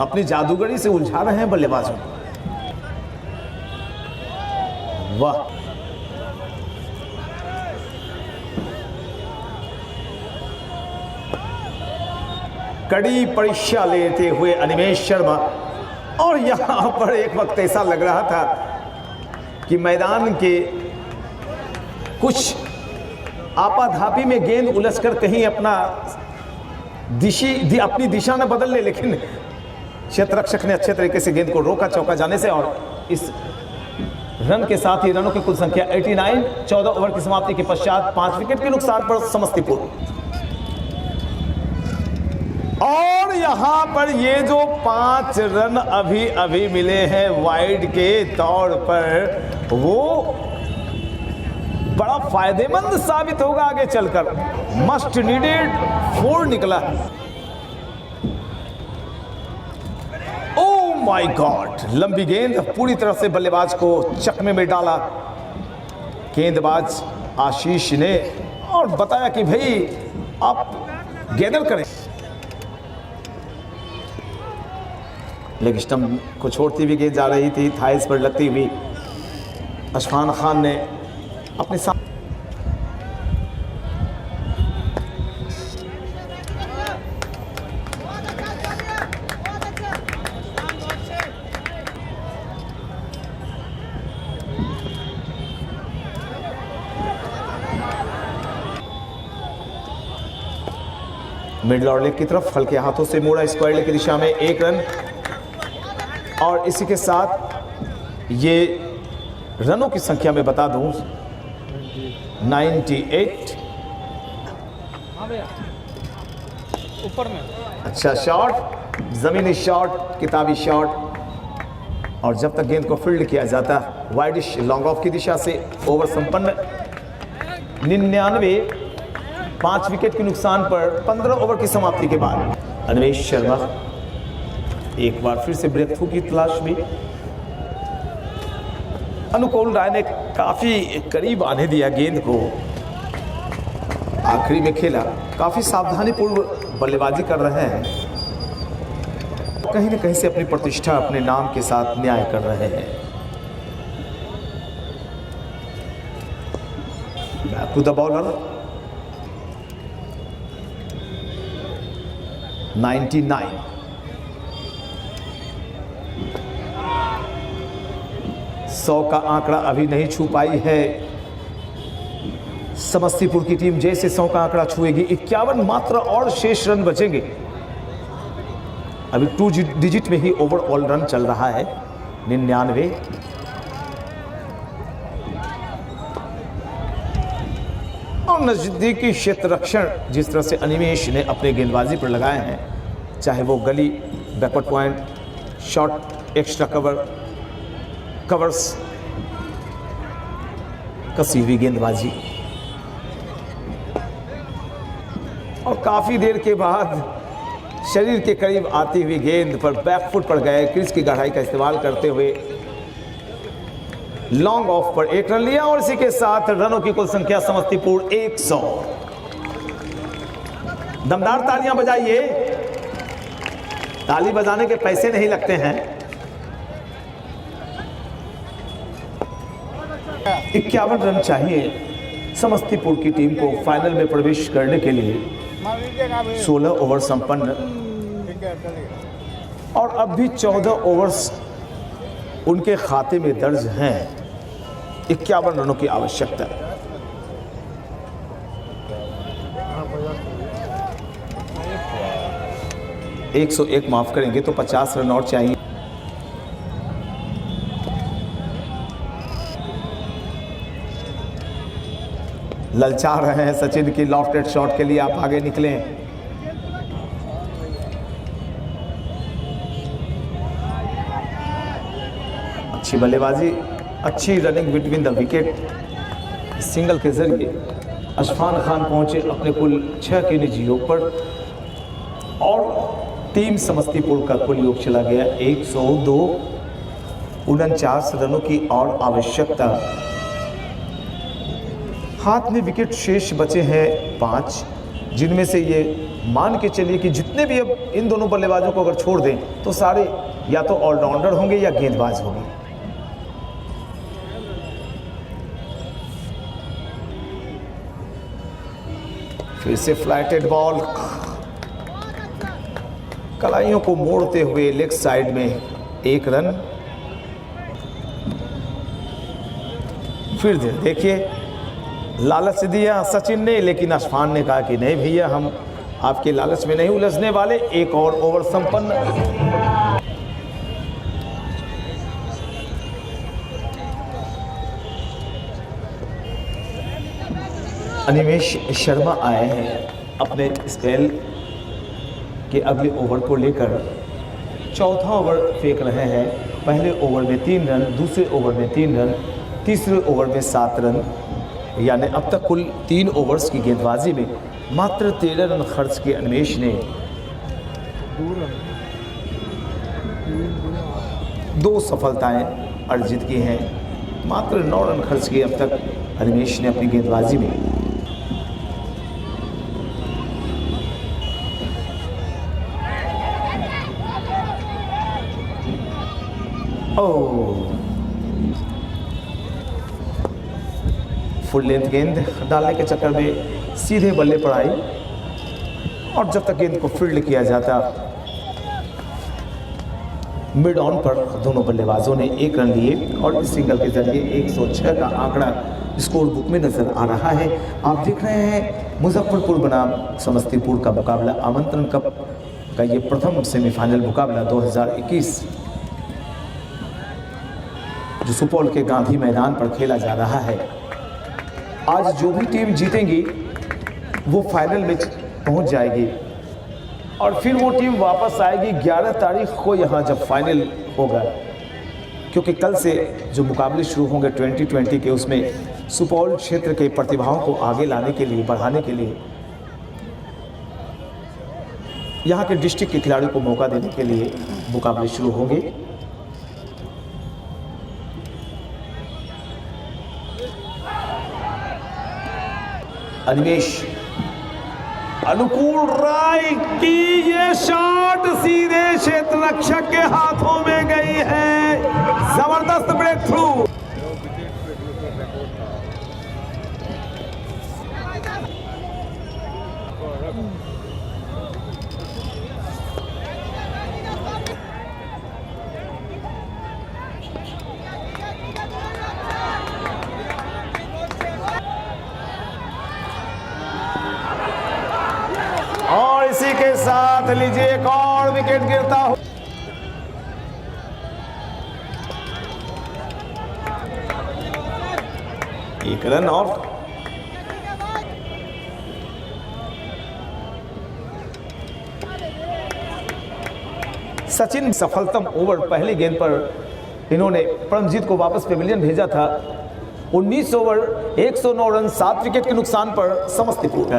अपनी जादूगरी से उलझा रहे हैं बल्लेबाजों को। वाह, कड़ी परीक्षा लेते हुए अनिमेश शर्मा, और यहां पर एक वक्त ऐसा लग रहा था कि मैदान के कुछ आपाधापी में गेंद उलझकर कहीं अपनी दिशा न बदल ले, लेकिन क्षेत्ररक्षक ने अच्छे तरीके से गेंद को रोका चौका जाने से, और इस रन के साथ ही रनों की कुल संख्या 89, 14 ओवर की समाप्ति के पश्चात 5 विकेट के नुकसान पर समस्तीपुर। और यहां पर ये जो 5 रन अभी मिले हैं वाइड के तौर पर, वो बड़ा फायदेमंद साबित होगा आगे चलकर। मस्ट नीडेड 4 निकला। ओह माय गॉड, लंबी गेंद पूरी तरह से बल्लेबाज को चकमे में डाला गेंदबाज आशीष ने, और बताया कि भाई आप गैदर करें। लेग स्टंप को छोड़ती हुई गेंद जा रही थी, थाइस पर लगती हुई अशफान खान ने अपने साथ मिडल और लेग की तरफ हल्के हाथों से मोड़ा स्क्वायर लेग की दिशा में 1 रन, और इसी के साथ ये रनों की संख्या में बता दूं 98। ऊपर में अच्छा शॉट, जमीनी शॉट, किताबी शॉट, और जब तक गेंद को फील्ड किया जाता वाइडिश लॉन्ग ऑफ की दिशा से ओवर संपन्न। 99, 5 विकेट के नुकसान पर 15 ओवर की समाप्ति के बाद अनिमेश शर्मा एक बार फिर से ब्रेक थ्रू की तलाश में। अनुकूल राय ने काफी करीब आने दिया गेंद को, आखिरी में खेला, काफी सावधानीपूर्वक बल्लेबाजी कर रहे हैं, कहीं न कहीं से अपनी प्रतिष्ठा अपने नाम के साथ न्याय कर रहे हैं। Back to the bowler 99। सौ का आंकड़ा अभी नहीं छू पाई है समस्तीपुर की टीम। जैसे 100 का आंकड़ा छुएगी 51 मात्र और शेष रन बचेंगे। अभी 2 डिजिट में ही ओवरऑल रन चल रहा है 99। नज़दीकी क्षेत्र रक्षण जिस तरह से अनिमेश ने अपने गेंदबाजी पर लगाए हैं, चाहे वो गली, backward point, shot, extra covers, कसी हुई गेंदबाजी, और काफ़ी देर के बाद शरीर के करीब आती हुई गेंद पर बैकफुट पर गए, क्रीज की गहराई का इस्तेमाल करते हुए लॉन्ग ऑफ पर 1 रन लिया और इसी के साथ रनों की कुल संख्या समस्तीपुर 100। दमदार तालियां बजाइए, ताली बजाने के पैसे नहीं लगते हैं। 51 रन चाहिए समस्तीपुर की टीम को फाइनल में प्रवेश करने के लिए। 16 ओवर संपन्न और अब भी 14 ओवर्स उनके खाते में दर्ज हैं। 51 रनों की आवश्यकता। 101 माफ करेंगे तो 50 रन और चाहिए। ललचा रहे हैं सचिन की लॉफ्टेड शॉट के लिए, आप आगे निकलें। अच्छी बल्लेबाजी, अच्छी running between the wicket. Single के जरिए अशफान खान पहुंचे अपने कुल 6 के निजी योग पर और टीम समस्तीपुर का कुल योग चला गया 102। 49 रनों की और आवश्यकता। हाथ में विकेट शेष बचे हैं 5, जिनमें से ये मान के चलिए कि जितने भी अब इन दोनों बल्लेबाजों को अगर छोड़ दें तो सारे या तो ऑलराउंडर होंगे या गेंदबाज होंगे। फिर से फ्लैटेड बॉल, कलाइयों को मोड़ते हुए लेग साइड में 1 रन। फिर देखिए लालच दिया सचिन ने, लेकिन अशफान ने कहा कि नहीं भैया, हम आपके लालच में नहीं उलझने वाले। 1 और ओवर संपन्न। अनिमेश शर्मा आए हैं अपने स्पेल के अगले ओवर को लेकर। चौथा ओवर फेंक रहे हैं। पहले ओवर में 3 रन, दूसरे ओवर में 3 रन, तीसरे ओवर में 7 रन, यानी अब तक कुल 3 ओवर्स की गेंदबाजी में मात्र 13 रन खर्च किए अनिमेश ने। 2 सफलताएं अर्जित की हैं। मात्र 9 रन खर्च किए अब तक अनिमेश ने अपनी गेंदबाजी में। फुल लेंथ गेंद डालने के चक्कर में सीधे बल्ले पर आई और जब तक गेंद को फील्ड किया जाता, मिड ऑन पर दोनों बल्लेबाजों ने 1 रन लिए और इस सिंगल के जरिए 106 का आंकड़ा स्कोर बुक में नजर आ रहा है। आप देख रहे हैं मुजफ्फरपुर बनाम समस्तीपुर का मुकाबला, आमंत्रण कप का ये प्रथम सेमीफाइनल मुकाबला 2021 जो सुपौल के गांधी मैदान पर खेला जा रहा है। आज जो भी टीम जीतेंगी वो फाइनल में पहुंच जाएगी और फिर वो टीम वापस आएगी 11 तारीख को यहाँ जब फाइनल होगा, क्योंकि कल से जो मुकाबले शुरू होंगे 2020 के, उसमें सुपौल क्षेत्र के प्रतिभाओं को आगे लाने के लिए, बढ़ाने के लिए, यहाँ के डिस्ट्रिक्ट के खिलाड़ियों को मौका देने के लिए मुकाबले शुरू होंगे। अनिमेश अनुकूल राय की ये शॉट सीधे क्षेत्र रक्षक के हाथों में गई है। जबरदस्त ब्रेक थ्रू। और इसी के साथ लीजिए एक और विकेट गिरता हो। एक रन और सचिन सफलतम ओवर पहली गेंद पर इन्होंने परमजीत को वापस पेविलियन भेजा था। 19 ओवर 109 रन 7 विकेट के नुकसान पर समस्तीपुर।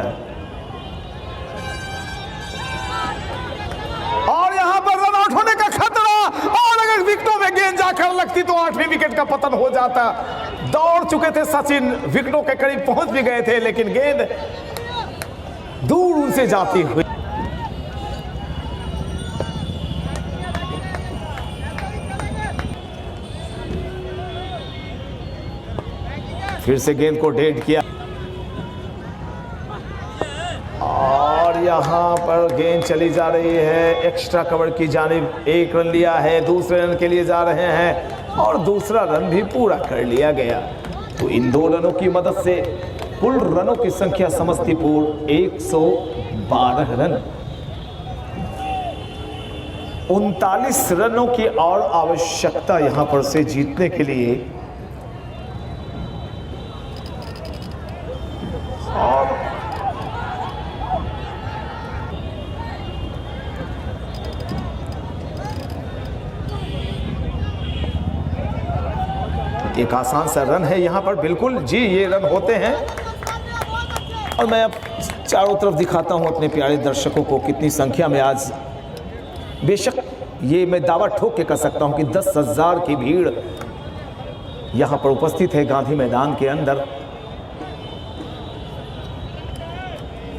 और यहां पर रन आउट होने का खतरा, और अगर विकेटों में गेंद जाकर लगती तो 8वें विकेट का पतन हो जाता। दौड़ चुके थे सचिन, विकेटों के करीब पहुंच भी गए थे, लेकिन गेंद दूर उनसे जाती हुई। फिर से गेंद को डेड किया और यहां पर गेंद चली जा रही है एक्स्ट्रा कवर की जानिब। 1 रन लिया है, दूसरे रन के लिए जा रहे हैं और दूसरा रन भी पूरा कर लिया गया। तो इन 2 रनों की मदद से कुल रनों की संख्या समस्तीपुर 112 रन। 39 रनों की और आवश्यकता यहां पर से जीतने के लिए। और एक आसान सा रन है यहां पर, बिल्कुल जी ये रन होते हैं। और मैं अब चारों तरफ दिखाता हूं अपने प्यारे दर्शकों को कितनी संख्या में आज, बेशक ये मैं दावा ठोक के कह सकता हूं कि 10,000 की भीड़ यहां पर उपस्थित है गांधी मैदान के अंदर।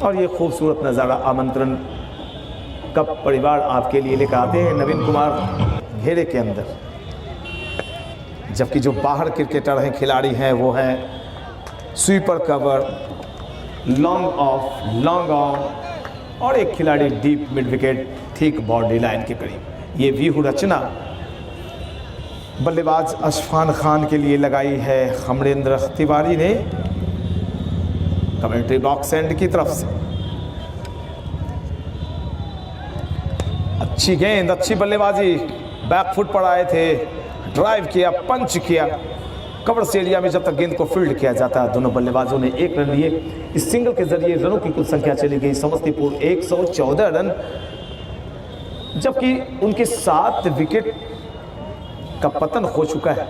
और ये खूबसूरत नज़ारा आमंत्रण का परिवार आपके लिए लेकर आते हैं नवीन कुमार घेरे के अंदर। जबकि जो बाहर क्रिकेटर हैं, खिलाड़ी हैं, वो हैं sweeper cover, long off, long on और एक खिलाड़ी डीप मिड विकेट ठीक बाउंड्री लाइन के करीब। ये व्यू रचना बल्लेबाज अशफान खान के लिए लगाई है अमरेंद्र तिवारी ने कमेंट्री बॉक्स एंड की तरफ से। अच्छी गेंद, अच्छी बल्लेबाजी, बैकफुट पर आए थे, ड्राइव किया, पंच किया। कवर्स एरिया में जब तक गेंद को फील्ड किया जाता, दोनों बल्लेबाजों ने 1 रन लिए। इस सिंगल के जरिए रनों की कुल संख्या चली गई समस्तीपुर 114 रन, जबकि उनके 7 विकेट का पतन हो चुका है।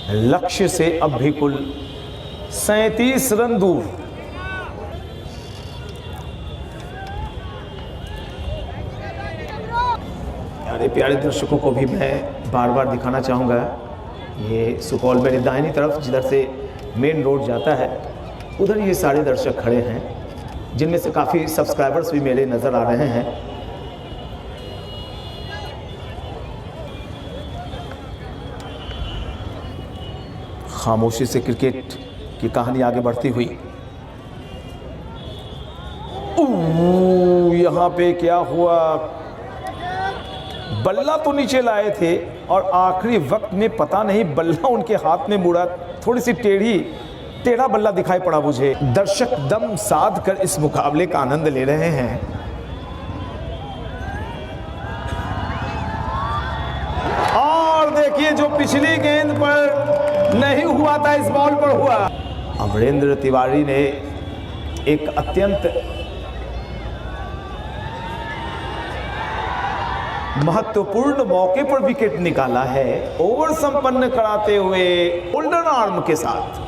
लक्ष्य से अब भी कुल 37 रन दूर। प्यारे प्यारे दर्शकों को भी मैं बार बार दिखाना चाहूँगा, ये सुपौल मेरी दाहिनी तरफ जिधर से मेन रोड जाता है, उधर ये सारे दर्शक खड़े हैं, जिनमें से काफ़ी सब्सक्राइबर्स भी मेरे नज़र आ रहे हैं। खामोशी से क्रिकेट की कहानी आगे बढ़ती हुई। यहाँ पे क्या हुआ, बल्ला तो नीचे लाए थे और आखिरी वक्त में पता नहीं बल्ला उनके हाथ में मुड़ा, थोड़ी सी टेढ़ा बल्ला दिखाई पड़ा मुझे। दर्शक दम साध कर इस मुकाबले का आनंद ले रहे हैं। और देखिए जो पिछली गेंद पर नहीं हुआ था इस बॉल पर हुआ। अमरेंद्र तिवारी ने एक अत्यंत महत्वपूर्ण मौके पर विकेट निकाला है, ओवर संपन्न कराते हुए गोल्डन आर्म के साथ।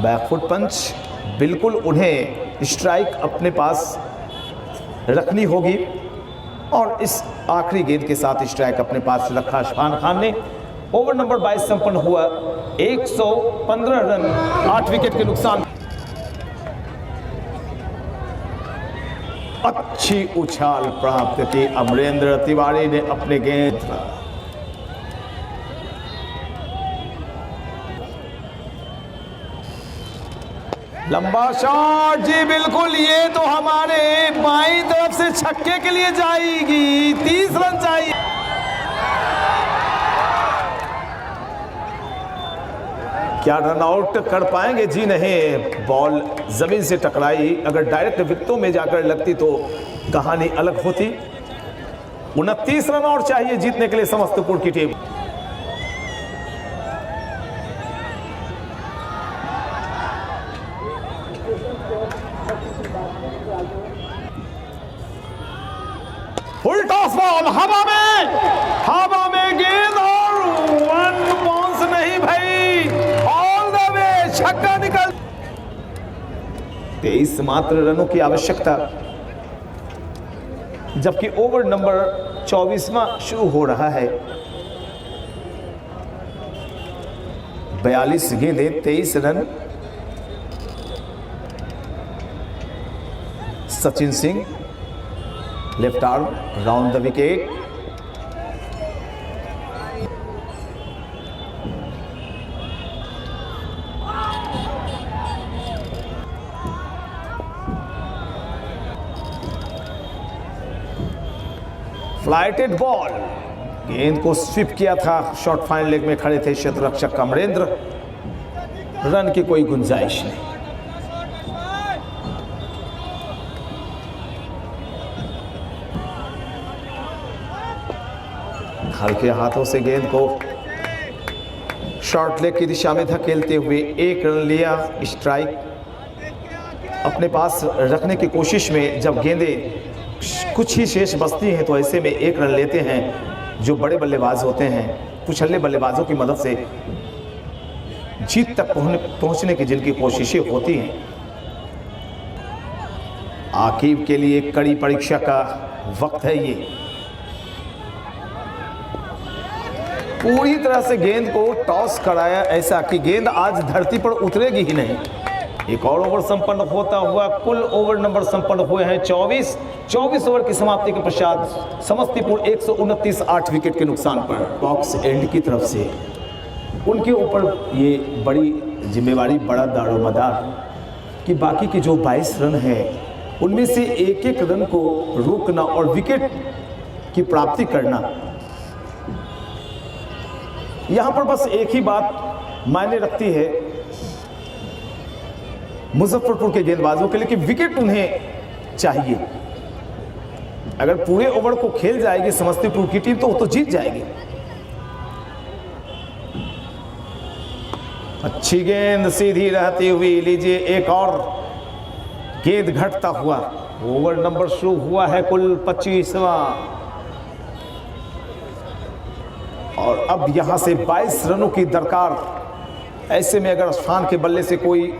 बैकफुट पंच, बिल्कुल उन्हें स्ट्राइक अपने पास रखनी होगी और इस आखिरी गेंद के साथ स्ट्राइक अपने पास रखा अशफान खान ने। ओवर नंबर 22 संपन्न हुआ, 115 रन 8 विकेट के नुकसान। अच्छी उछाल प्राप्त की अमरेंद्र तिवारी ने अपने गेंद। लंबा शॉट, जी बिल्कुल, ये तो हमारे बाईं तरफ से छक्के के लिए जाएगी। 30 रन चाहिए। क्या रन आउट कर पाएंगे? जी नहीं, बॉल जमीन से टकराई। अगर डायरेक्ट विकेटों में जाकर लगती तो कहानी अलग होती। 29 रन और चाहिए जीतने के लिए समस्तीपुर की टीम। फुल टॉस बॉल हवा में गेंद और 1 बाउंस नहीं भाई, ऑल द वे छक्का निकल। 23 मात्र रनों की आवश्यकता, जबकि ओवर नंबर 24वां शुरू हो रहा है। 42 गेंदें, 23 run. Sachin Singh left arm round the wicket. Flighted ball, गेंद को स्वीप किया था। शॉर्ट फाइन लेग में खड़े थे क्षेत्ररक्षक अमरेंद्र। रन की कोई गुंजाइश नहीं। हल्के हाथों से गेंद को शॉर्ट लेग की दिशा में धकेलते हुए 1 रन लिया। स्ट्राइक अपने पास रखने की कोशिश में जब गेंदें कुछ ही शेष बचती हैं तो ऐसे में 1 रन लेते हैं जो बड़े बल्लेबाज होते हैं। कुछल्ले बल्लेबाजों की मदद से जीत तक पहुंचने की जिनकी कोशिशें होती हैं। आकिब के लिए कड़ी परीक्षा का वक्त है ये। पूरी तरह से गेंद को टॉस कराया ऐसा कि गेंद आज धरती पर उतरेगी ही नहीं। एक और ओवर संपन्न होता हुआ कुल ओवर नंबर संपन्न हुए हैं 24 ओवर की समाप्ति के पश्चात समस्तीपुर 129 8 विकेट के नुकसान पर। बॉक्स एंड की तरफ से उनके ऊपर ये बड़ी जिम्मेवारी, बड़ा दारोमदार कि बाकी के जो 22 रन हैं उनमें से एक रन को रोकना और विकेट की प्राप्ति करना। यहां पर बस एक ही बात मायने रखती है मुजफ्फरपुर के गेंदबाजों के लिए कि विकेट उन्हें चाहिए। अगर पूरे ओवर को खेल जाएगी समस्तीपुर की टीम तो वो तो जीत जाएगी। अच्छी गेंद सीधी रहती हुई, लीजिए एक और गेंद घटता हुआ। ओवर नंबर शुरू हुआ है कुल 25वां और अब यहां से 22 रनों की दरकार। ऐसे में अगर अफगान के बल्ले से कोई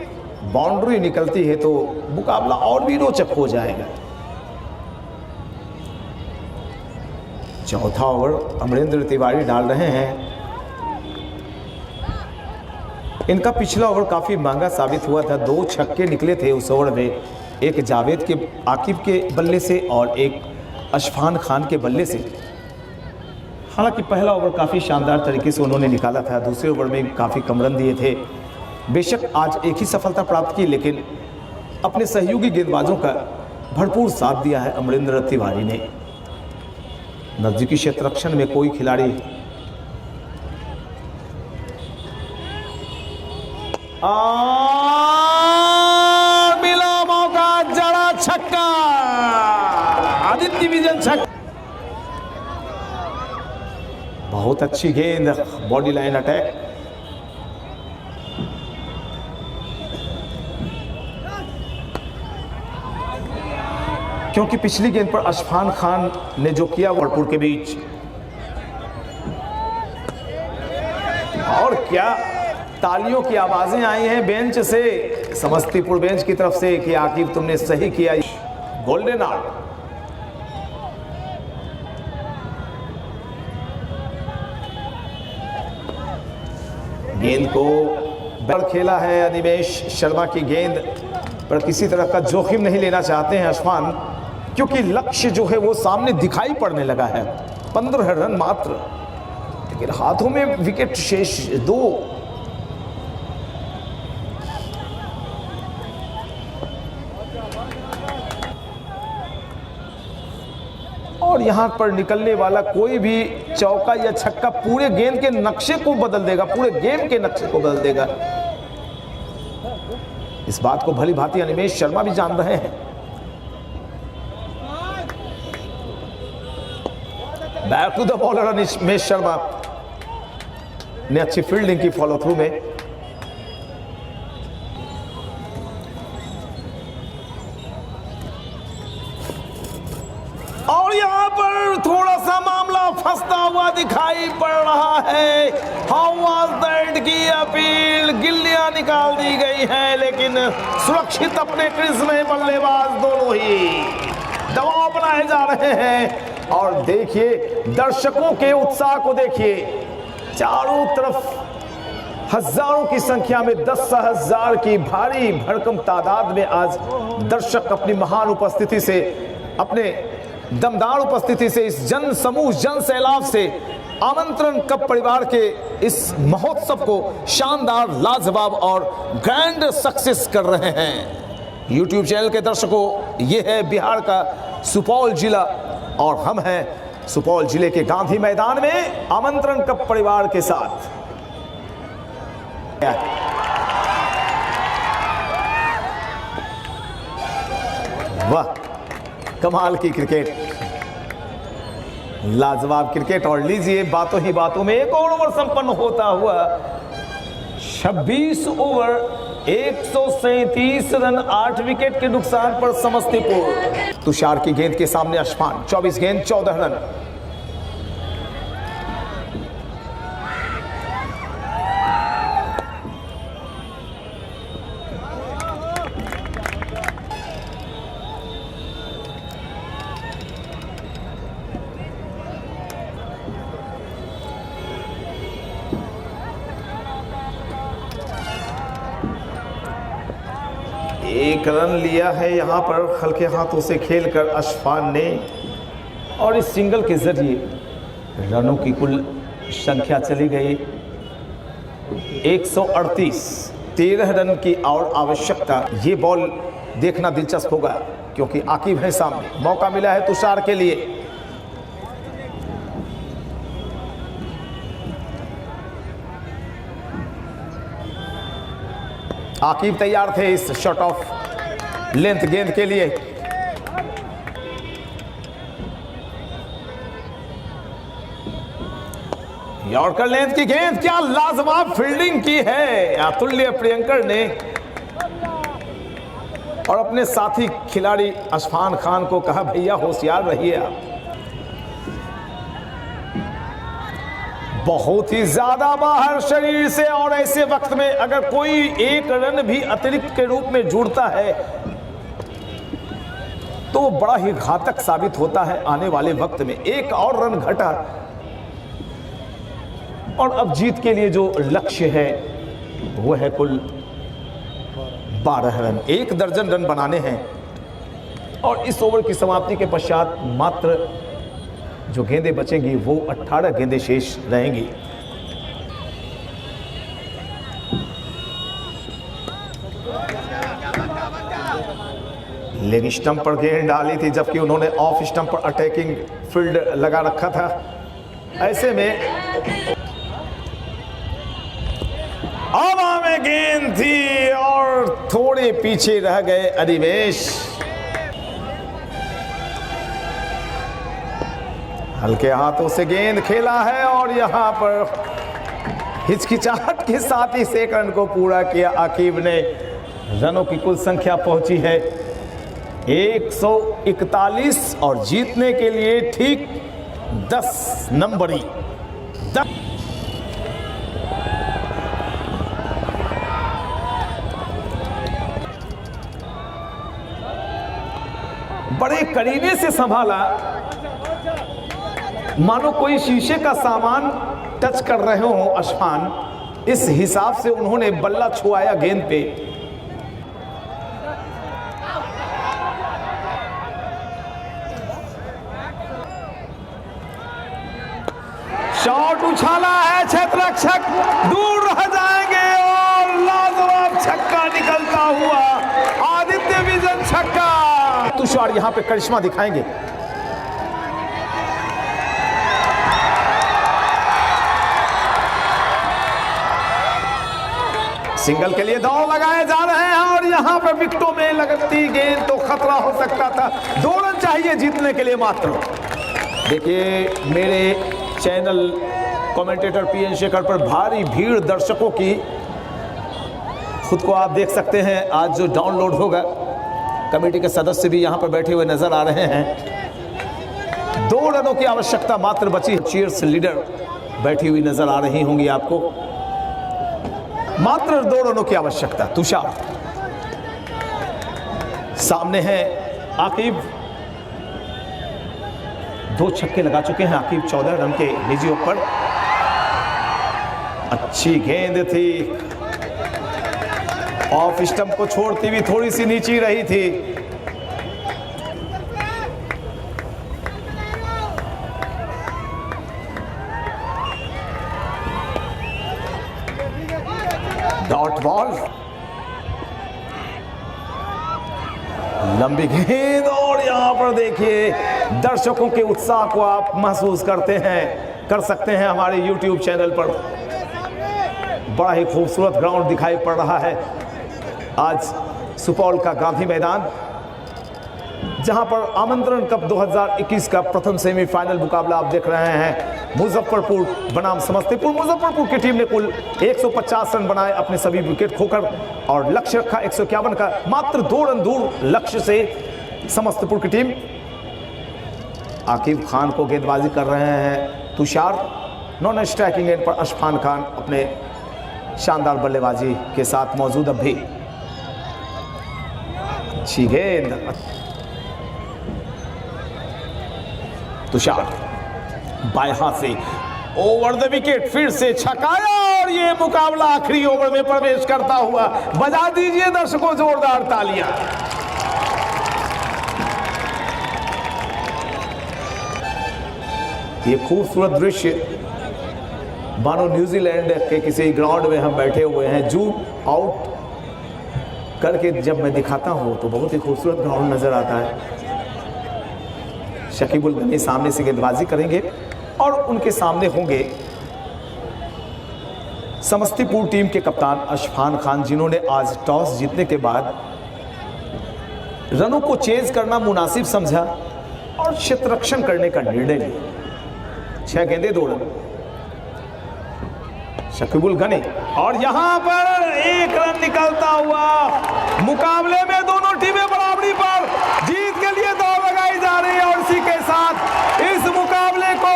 बाउंड्री निकलती है तो मुकाबला और भी रोचक हो जाएगा। चौथा ओवर अमरेंद्र तिवारी डाल रहे हैं। इनका पिछला ओवर काफी महंगा साबित हुआ था। 2 छक्के निकले थे उस ओवर में, एक जावेद के आकिब के बल्ले से और एक अशफान खान के बल्ले से। हालांकि पहला ओवर काफ़ी शानदार तरीके से उन्होंने निकाला था, दूसरे ओवर में काफ़ी कम रन दिए थे। बेशक आज एक ही सफलता प्राप्त की, लेकिन अपने सहयोगी गेंदबाजों का भरपूर साथ दिया है अमरेंद्र तिवारी ने। नजदीकी क्षेत्र रक्षण में कोई खिलाड़ी मिला मौका, जड़ा छक्का, आदित्य विजन छक्का। बहुत अच्छी गेंद, बॉडी लाइन अटैक। क्योंकि पिछली गेंद पर अशफान खान ने जो किया भरपूर के बीच, और क्या तालियों की आवाजें आई हैं बेंच से, समस्तीपुर बेंच की तरफ से कि आकिब तुमने सही किया। Golden out. गेंद को बैट खेला है अनिमेश शर्मा की गेंद पर किसी तरह का जोखिम नहीं लेना चाहते हैं अशफान, क्योंकि लक्ष्य जो है वो सामने दिखाई पड़ने लगा है। 15 रन मात्र, लेकिन हाथों में विकेट शेष 2। यहां पर निकलने वाला कोई भी चौका या छक्का पूरे गेंद के नक्शे को बदल देगा, पूरे गेम के नक्शे को बदल देगा। इस बात को भली भांति अनिमेष शर्मा भी जान रहे हैं। Back to the bowler Animesh Sharma ने अच्छी फील्डिंग की फॉलो थ्रू में। और यहां पर थोड़ा सा मामला फंसता हुआ दिखाई पड़ रहा है। हाउ वाज दैट की अपील, गिल्लियां निकाल दी गई हैं, लेकिन सुरक्षित अपने क्रीज में बल्लेबाज दोनों ही दबाव बनाए जा रहे हैं। और देखिए दर्शकों के उत्साह को देखिए, चारों तरफ हजारों की संख्या में 10,000 की भारी भरकम तादाद में आज दर्शक अपनी महान उपस्थिति से, अपने दमदार उपस्थिति से, इस जन समूह, जन सैलाब से आमंत्रण कप परिवार के इस महोत्सव को शानदार, लाजवाब और ग्रैंड सक्सेस कर रहे हैं। YouTube चैनल के दर्शकों, ये है बिहार का सुपौल जिला और हम हैं सुपौल जिले के गांधी मैदान में आमंत्रण कप परिवार के साथ। वाह, कमाल की क्रिकेट, लाजवाब क्रिकेट। और लीजिए बातों ही बातों में एक और ओवर संपन्न होता हुआ 26 ओवर 137 रन 8 विकेट के नुकसान पर समस्तीपुर। तुषार की गेंद के सामने अशफान, 24 गेंद 14 रन। एक रन लिया है यहां पर हल्के हाथों से खेलकर अशफान ने, और इस सिंगल के जरिए रनों की कुल संख्या चली गई 138। 13 रन की और आवश्यकता। ये बॉल देखना दिलचस्प होगा क्योंकि आकिब है सामने। मौका मिला है तुषार के लिए। आकिब तैयार थे इस शॉट ऑफ लेंथ गेंद के लिए। यॉर्कर लेंथ की गेंद, क्या लाजवाब फील्डिंग की है अतुल्य प्रियंकर ने, और अपने साथी खिलाड़ी अशफान खान को कहा, भैया होशियार रहिए आप। बहुत ही ज्यादा बाहर शरीर से, और ऐसे वक्त में अगर कोई एक रन भी अतिरिक्त के रूप में जुड़ता है तो वो बड़ा ही घातक साबित होता है आने वाले वक्त में। एक और रन घटा और अब जीत के लिए जो लक्ष्य है वो है कुल 12 रन। 1 दर्जन रन बनाने हैं और इस ओवर की समाप्ति के पश्चात मात्र जो गेंदें बचेंगी वो 18 गेंदें शेष रहेंगी। लेग स्टंप पर गेंद डाली थी जबकि उन्होंने ऑफ स्टंप पर अटैकिंग फील्ड लगा रखा था। ऐसे में हवा में गेंद थी और थोड़े पीछे रह गए अनिमेष। हल्के हाथों से गेंद खेला है और यहां पर हिचकिचाहट के साथ ही 1 रन को पूरा किया आकिब ने। रनों की कुल संख्या पहुंची है 141 और जीतने के लिए ठीक 10 नंबरी। बड़े करीने से संभाला, मानो कोई शीशे का सामान टच कर रहे हो अशफान। इस हिसाब से उन्होंने बल्ला छुआया गेंद पे। शॉट उछाला है, क्षेत्ररक्षक दूर रह जाएंगे और लाजवाब छक्का निकलता हुआ आदित्य विजन छक्का। तुषार यहां पे करिश्मा दिखाएंगे। सिंगल के लिए दौड़ लगाए जा रहे हैं और यहां पर विकेटों में लगती गेंद तो खतरा हो सकता था। 2 रन चाहिए जीतने के लिए मात्र। देखिए मेरे चैनल कमेंटेटर पीएन शेखर पर भारी भीड़ दर्शकों की, खुद को आप देख सकते हैं। आज जो डाउनलोड होगा, कमेटी के सदस्य भी यहां पर बैठे हुए नजर आ रहे हैं। 2 रनों की आवश्यकता मात्र बची। चीयर्स लीडर बैठी हुई नजर आ रही होंगी आपको। मात्र 2 रनों की आवश्यकता। तुषार सामने है आकिब, 2 छक्के लगा चुके हैं आकिब 14 रन के निजी ओवर। अच्छी गेंद थी, ऑफ स्टंप को छोड़ती हुई थोड़ी सी नीची रही थी। डॉट बॉल, लंबी गेंद और यहां पर देखिए दर्शकों के उत्साह को आप महसूस करते हैं, कर सकते हैं हमारे YouTube चैनल पर। बड़ा ही खूबसूरत ग्राउंड दिखाई पड़ रहा है आज सुपौल का गांधी मैदान, जहां पर आमंत्रण कप 2021 का प्रथम सेमीफाइनल मुकाबला आप देख रहे हैं। मुजफ्फरपुर बनाम समस्तीपुर। मुजफ्फरपुर की टीम ने कुल 150 रन बनाए अपने सभी विकेट खोकर और लक्ष्य रखा 151 का। मात्र 2 रन दूर लक्ष्य से समस्तीपुर की टीम। आकिब खान को गेंदबाजी कर रहे हैं तुषार। नॉन स्ट्राइकिंग एंड पर अशफान खान अपने शानदार बल्लेबाजी के साथ मौजूद। अब भी अच्छी गेंद, तुषार बाएं हाथ से ओवर द विकेट, फिर से छकाया और ये मुकाबला आखिरी ओवर में प्रवेश करता हुआ। बजा दीजिए दर्शकों जोरदार तालियां। ये खूबसूरत दृश्य मानो न्यूजीलैंड के किसी ग्राउंड में हम बैठे हुए हैं। जूम आउट करके जब मैं दिखाता हूं तो बहुत ही खूबसूरत ग्राउंड नजर आता है। शकीबुल गनी सामने से गेंदबाजी करेंगे और उनके सामने होंगे समस्तीपुर टीम के कप्तान अशफान खान, जिन्होंने आज टॉस जीतने के बाद रनों को चेज करना मुनासिब समझा और क्षेत्ररक्षण करने का निर्णय लिया। 6 गेंदें 2 रन। शकीबुल गनी और यहां पर 1 रन निकलता हुआ। मुकाबले में दोनों टीमें बराबरी पर, जीत के लिए दौड़ लगाई जा रही है और इसी के साथ इस मुकाबले को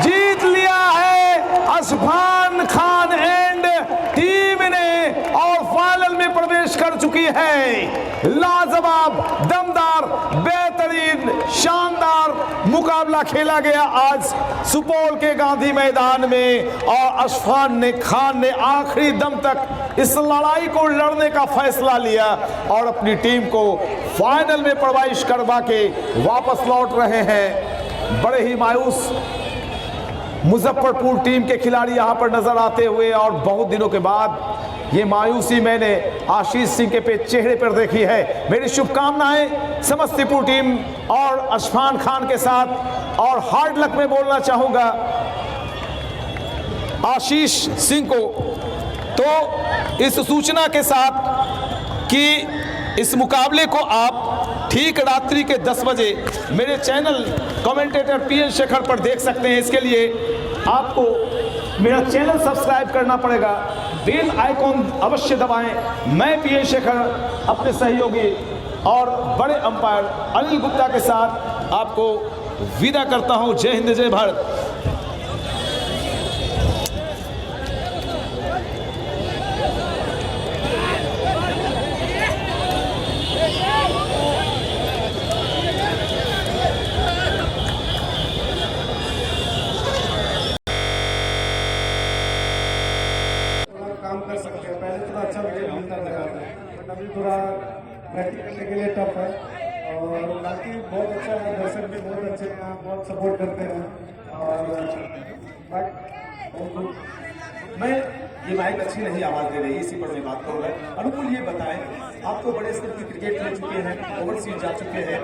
जीत लिया है अशफान खान एंड टीम ने और फाइनल में प्रवेश कर चुकी है। लाजवाब, दमदार, बेहतरीन, शानदार मुकाबला खेला गया आज सुपौल के गांधी मैदान में और अशफान खान ने आखिरी दम तक इस लड़ाई को लड़ने का फैसला लिया और अपनी टीम को फाइनल में प्रवेश करवा के वापस लौट रहे हैं। बड़े ही मायूस मुजफ्फरपुर टीम के खिलाड़ी यहां पर नजर आते हुए और बहुत दिनों के बाद ये मायूसी मैंने आशीष सिंह के चेहरे पर देखी है। मेरी शुभकामनाएं समस्तीपुर टीम और अशफान खान के साथ और हार्ड लक में बोलना चाहूंगा आशीष सिंह को। तो इस सूचना के साथ कि इस मुकाबले को आप ठीक रात्रि के 10 बजे मेरे चैनल कमेंटेटर पीएन शेखर पर देख सकते हैं। इसके लिए आपको मेरा चैनल सब्सक्राइब करना पड़ेगा, बेल आइकॉन अवश्य दबाएं। मैं पीएन शेखर अपने सहयोगी और बड़े अंपायर अनिल गुप्ता के साथ आपको विदा करता हूं। जय हिंद, जय भारत। काम कर सकते हैं। पहले थोड़ा अच्छा विकेट मिलता था, बट अभी थोड़ा बैटिंग करने के लिए टफ है और बाकी बहुत अच्छा है। दर्शक भी बहुत अच्छे हैं, बहुत सपोर्ट करते हैं और मैं ये माइक अच्छी नहीं आवाज दे रही, इसी पर मैं बात करूंगा। अनुकूल, ये बताएं, आप तो बड़े स्तर की क्रिकेट खेल चुके हैं, ओवरसीज जा चुके हैं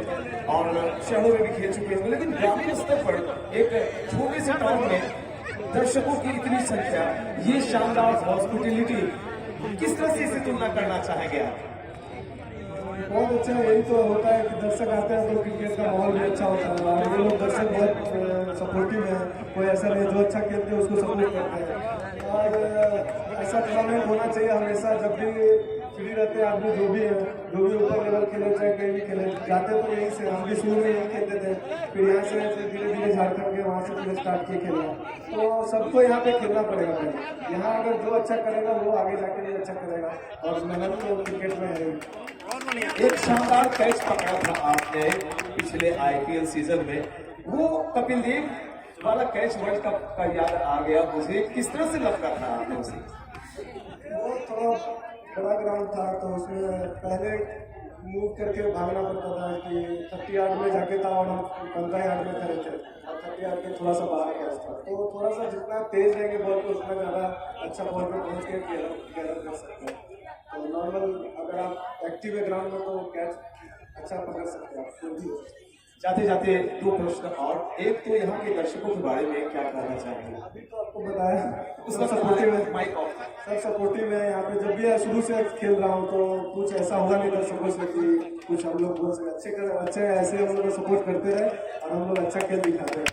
और शहरों में भी खेल चुके हैं, लेकिन ग्रामीण स्तर पर एक छोटे से टाउन में दर्शकों की इतनी संख्या, ये शानदार हॉस्पिटैलिटी किस तरह से इसे तुलना करना चाहेंगे आप? बहुत अच्छा है। यही तो होता है कि दर्शक आते हैं तो क्रिकेट का माहौल भी अच्छा होता है और ये लोग दर्शक बहुत सपोर्टिव है। कोई ऐसा नहीं जो अच्छा खेलते हैं उसको सपोर्ट करते हैं और ऐसा टूर्नामेंट होना चाहिए हमेशा। जब भी फ्री रहते हैं आदमी जो भी ऊपर लेवल खेले चाहे कहीं भी खेले जाते तो यहीं से, हम भी शुरू में यहीं खेलते थे, फिर यहाँ से धीरे धीरे झारखंड के वहाँ से फिर स्टार्ट किए खेलना। तो सबको यहाँ पे खेलना पड़ेगा पहले। यहाँ अगर जो अच्छा करेगा वो आगे जाके भी अच्छा करेगा और मेहनत तो क्रिकेट में है। एक शानदार कैच पकड़ा था आपने पिछले IPL सीजन में, वो कपिल देव वाला कैच वर्ल्ड कप का याद आ गया मुझे। किस तरह से लगता था आपने उसे? वो थोड़ा बड़ा ग्राउंड था तो उसमें पहले मूव करके भागना पड़ता था कि 30 यार्ड में जाके था और हम 15 यार्ड में खड़े थे और 30 यार्ड के थोड़ा सा बाहर कैच था। तो थोड़ा सा जितना तेज रहेंगे बॉल को उतना ज़्यादा अच्छा बॉल पे पहुँच के गैदर कर सकते हैं। तो नॉर्मल अगर आप एक्टिव है ग्राउंड में तो कैच अच्छा पकड़ सकते हैं आप। जाते जाते दो प्रश्न और, एक तो यहाँ के दर्शकों के बारे में क्या कहना चाहेंगे? अभी तो आपको बताया उसका सपोर्टिव है, माइक ऑफ। सब सपोर्टिव है यहाँ पे। जब भी शुरू से खेल रहा हूँ तो कुछ ऐसा हुआ नहीं दर्शकों से कि कुछ हम लोग बोल सके अच्छे ऐसे हम लोग सपोर्ट करते रहे और हम लोग अच्छा खेल दिखाते हैं।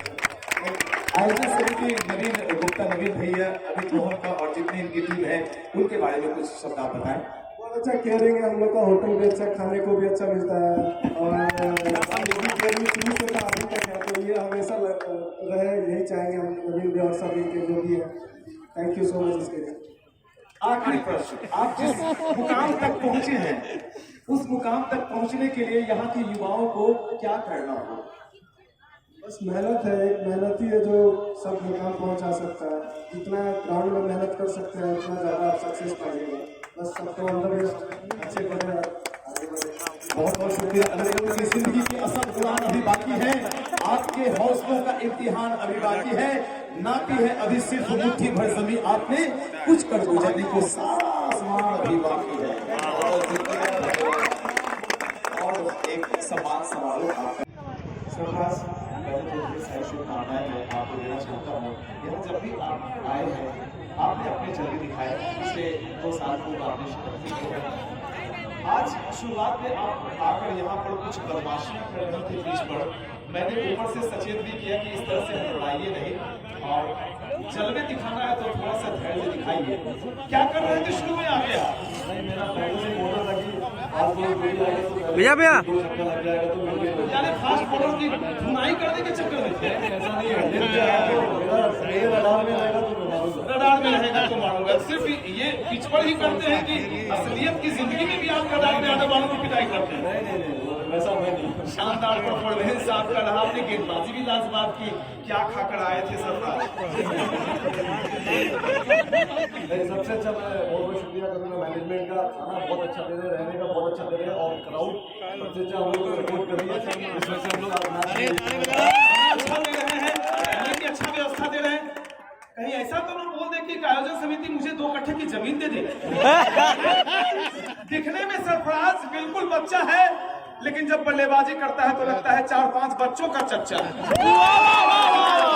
आयोजन समिति नवीन गुप्ता, नवीन भैया, अमित मोहन का और जितनी इनकी टीम है उनके बारे में कुछ शब्द आप बताएं। बहुत अच्छा केयरिंग है हम लोग का, होटल भी अच्छा, खाने को भी अच्छा मिलता है और केयरिंग शुरू से था अभी तक है तो ये हमेशा रहे, यही चाहेंगे हम नवीन भी और सभी के जो भी है। थैंक यू सो मच इसके लिए। आखिरी प्रश्न, आप जिस मुकाम तक पहुंचे हैं उस मुकाम तक पहुंचने के लिए यहाँ के युवाओं को क्या करना होगा? बस मेहनत है, एक मेहनत ही है जो सब मुकाम पहुंचा सकता है। जितना ग्राउंड में मेहनत कर सकते हैं उतना ज़्यादा आप सक्सेस पाइएगा। बस सबको अंदर अच्छे करें, आगे बढ़े। बहुत बहुत शुक्रिया। आपकी जिंदगी की असल उड़ान अभी बाकी है, आपके हौसलों का इम्तिहान अभी बाकी है, नापी है अभी सिर्फ मुट्ठी भर जमीन, आपने कुछ कर गुजरने को सारा आसमान अभी बाकी है। और एक सम्मान समारोह आपका सरफराज, शुभकामनाएं मैं आपको देना चाहता हूँ। यहाँ जब भी आप आए हैं आपने अपने जल्दी दिखाए, पिछले 2 साल को आपने शिकस्त की है। आज शुरुआत में आप आकर यहाँ पर कुछ बदमाशियां कर रहे थे बीच पर, मैंने ऊपर से सचेत भी किया कि इस तरह से हड़बड़ाइए नहीं और जलवे दिखाना है तो थोड़ा सा धैर्य दिखाइए। क्या कर रहे थे शुरू में आगे आप? मेरा पहले से मोटर था कि आज भैया यानी फास्ट बॉलर की धुनाई करने के चक्कर में थे? ऐसा नहीं है, रडार में रहेगा तो मारूंगा। सिर्फ ये पिच पर ही करते हैं कि असलियत की जिंदगी में भी आप रडार में आने वालों की पिटाई करते हैं? वैसा मैं नहीं। शानदार परफॉर्मेंस आपका रहा, आपने गेंदबाजी भी लाजवाब की। क्या खाकर आए थे सरफराज? सबसे अच्छा मैं बहुत शुक्रिया करूँगा मैनेजमेंट का, खाना बहुत अच्छा दे रहे, रहने का बहुत अच्छा दे रहे और क्राउड सबसे अच्छा हम लोग को सपोर्ट कर रही है। इस वजह से हम लोग अच्छा दे रहे हैं, रहने की अच्छा व्यवस्था दे रहे हैं। कहीं ऐसा तो ना बोल दे कि आयोजन समिति मुझे 2 कट्ठे की जमीन दे दे। दिखने में सरफराज बिल्कुल बच्चा है, लेकिन जब बल्लेबाजी करता है तो लगता है 4-5 बच्चों का चच्चा।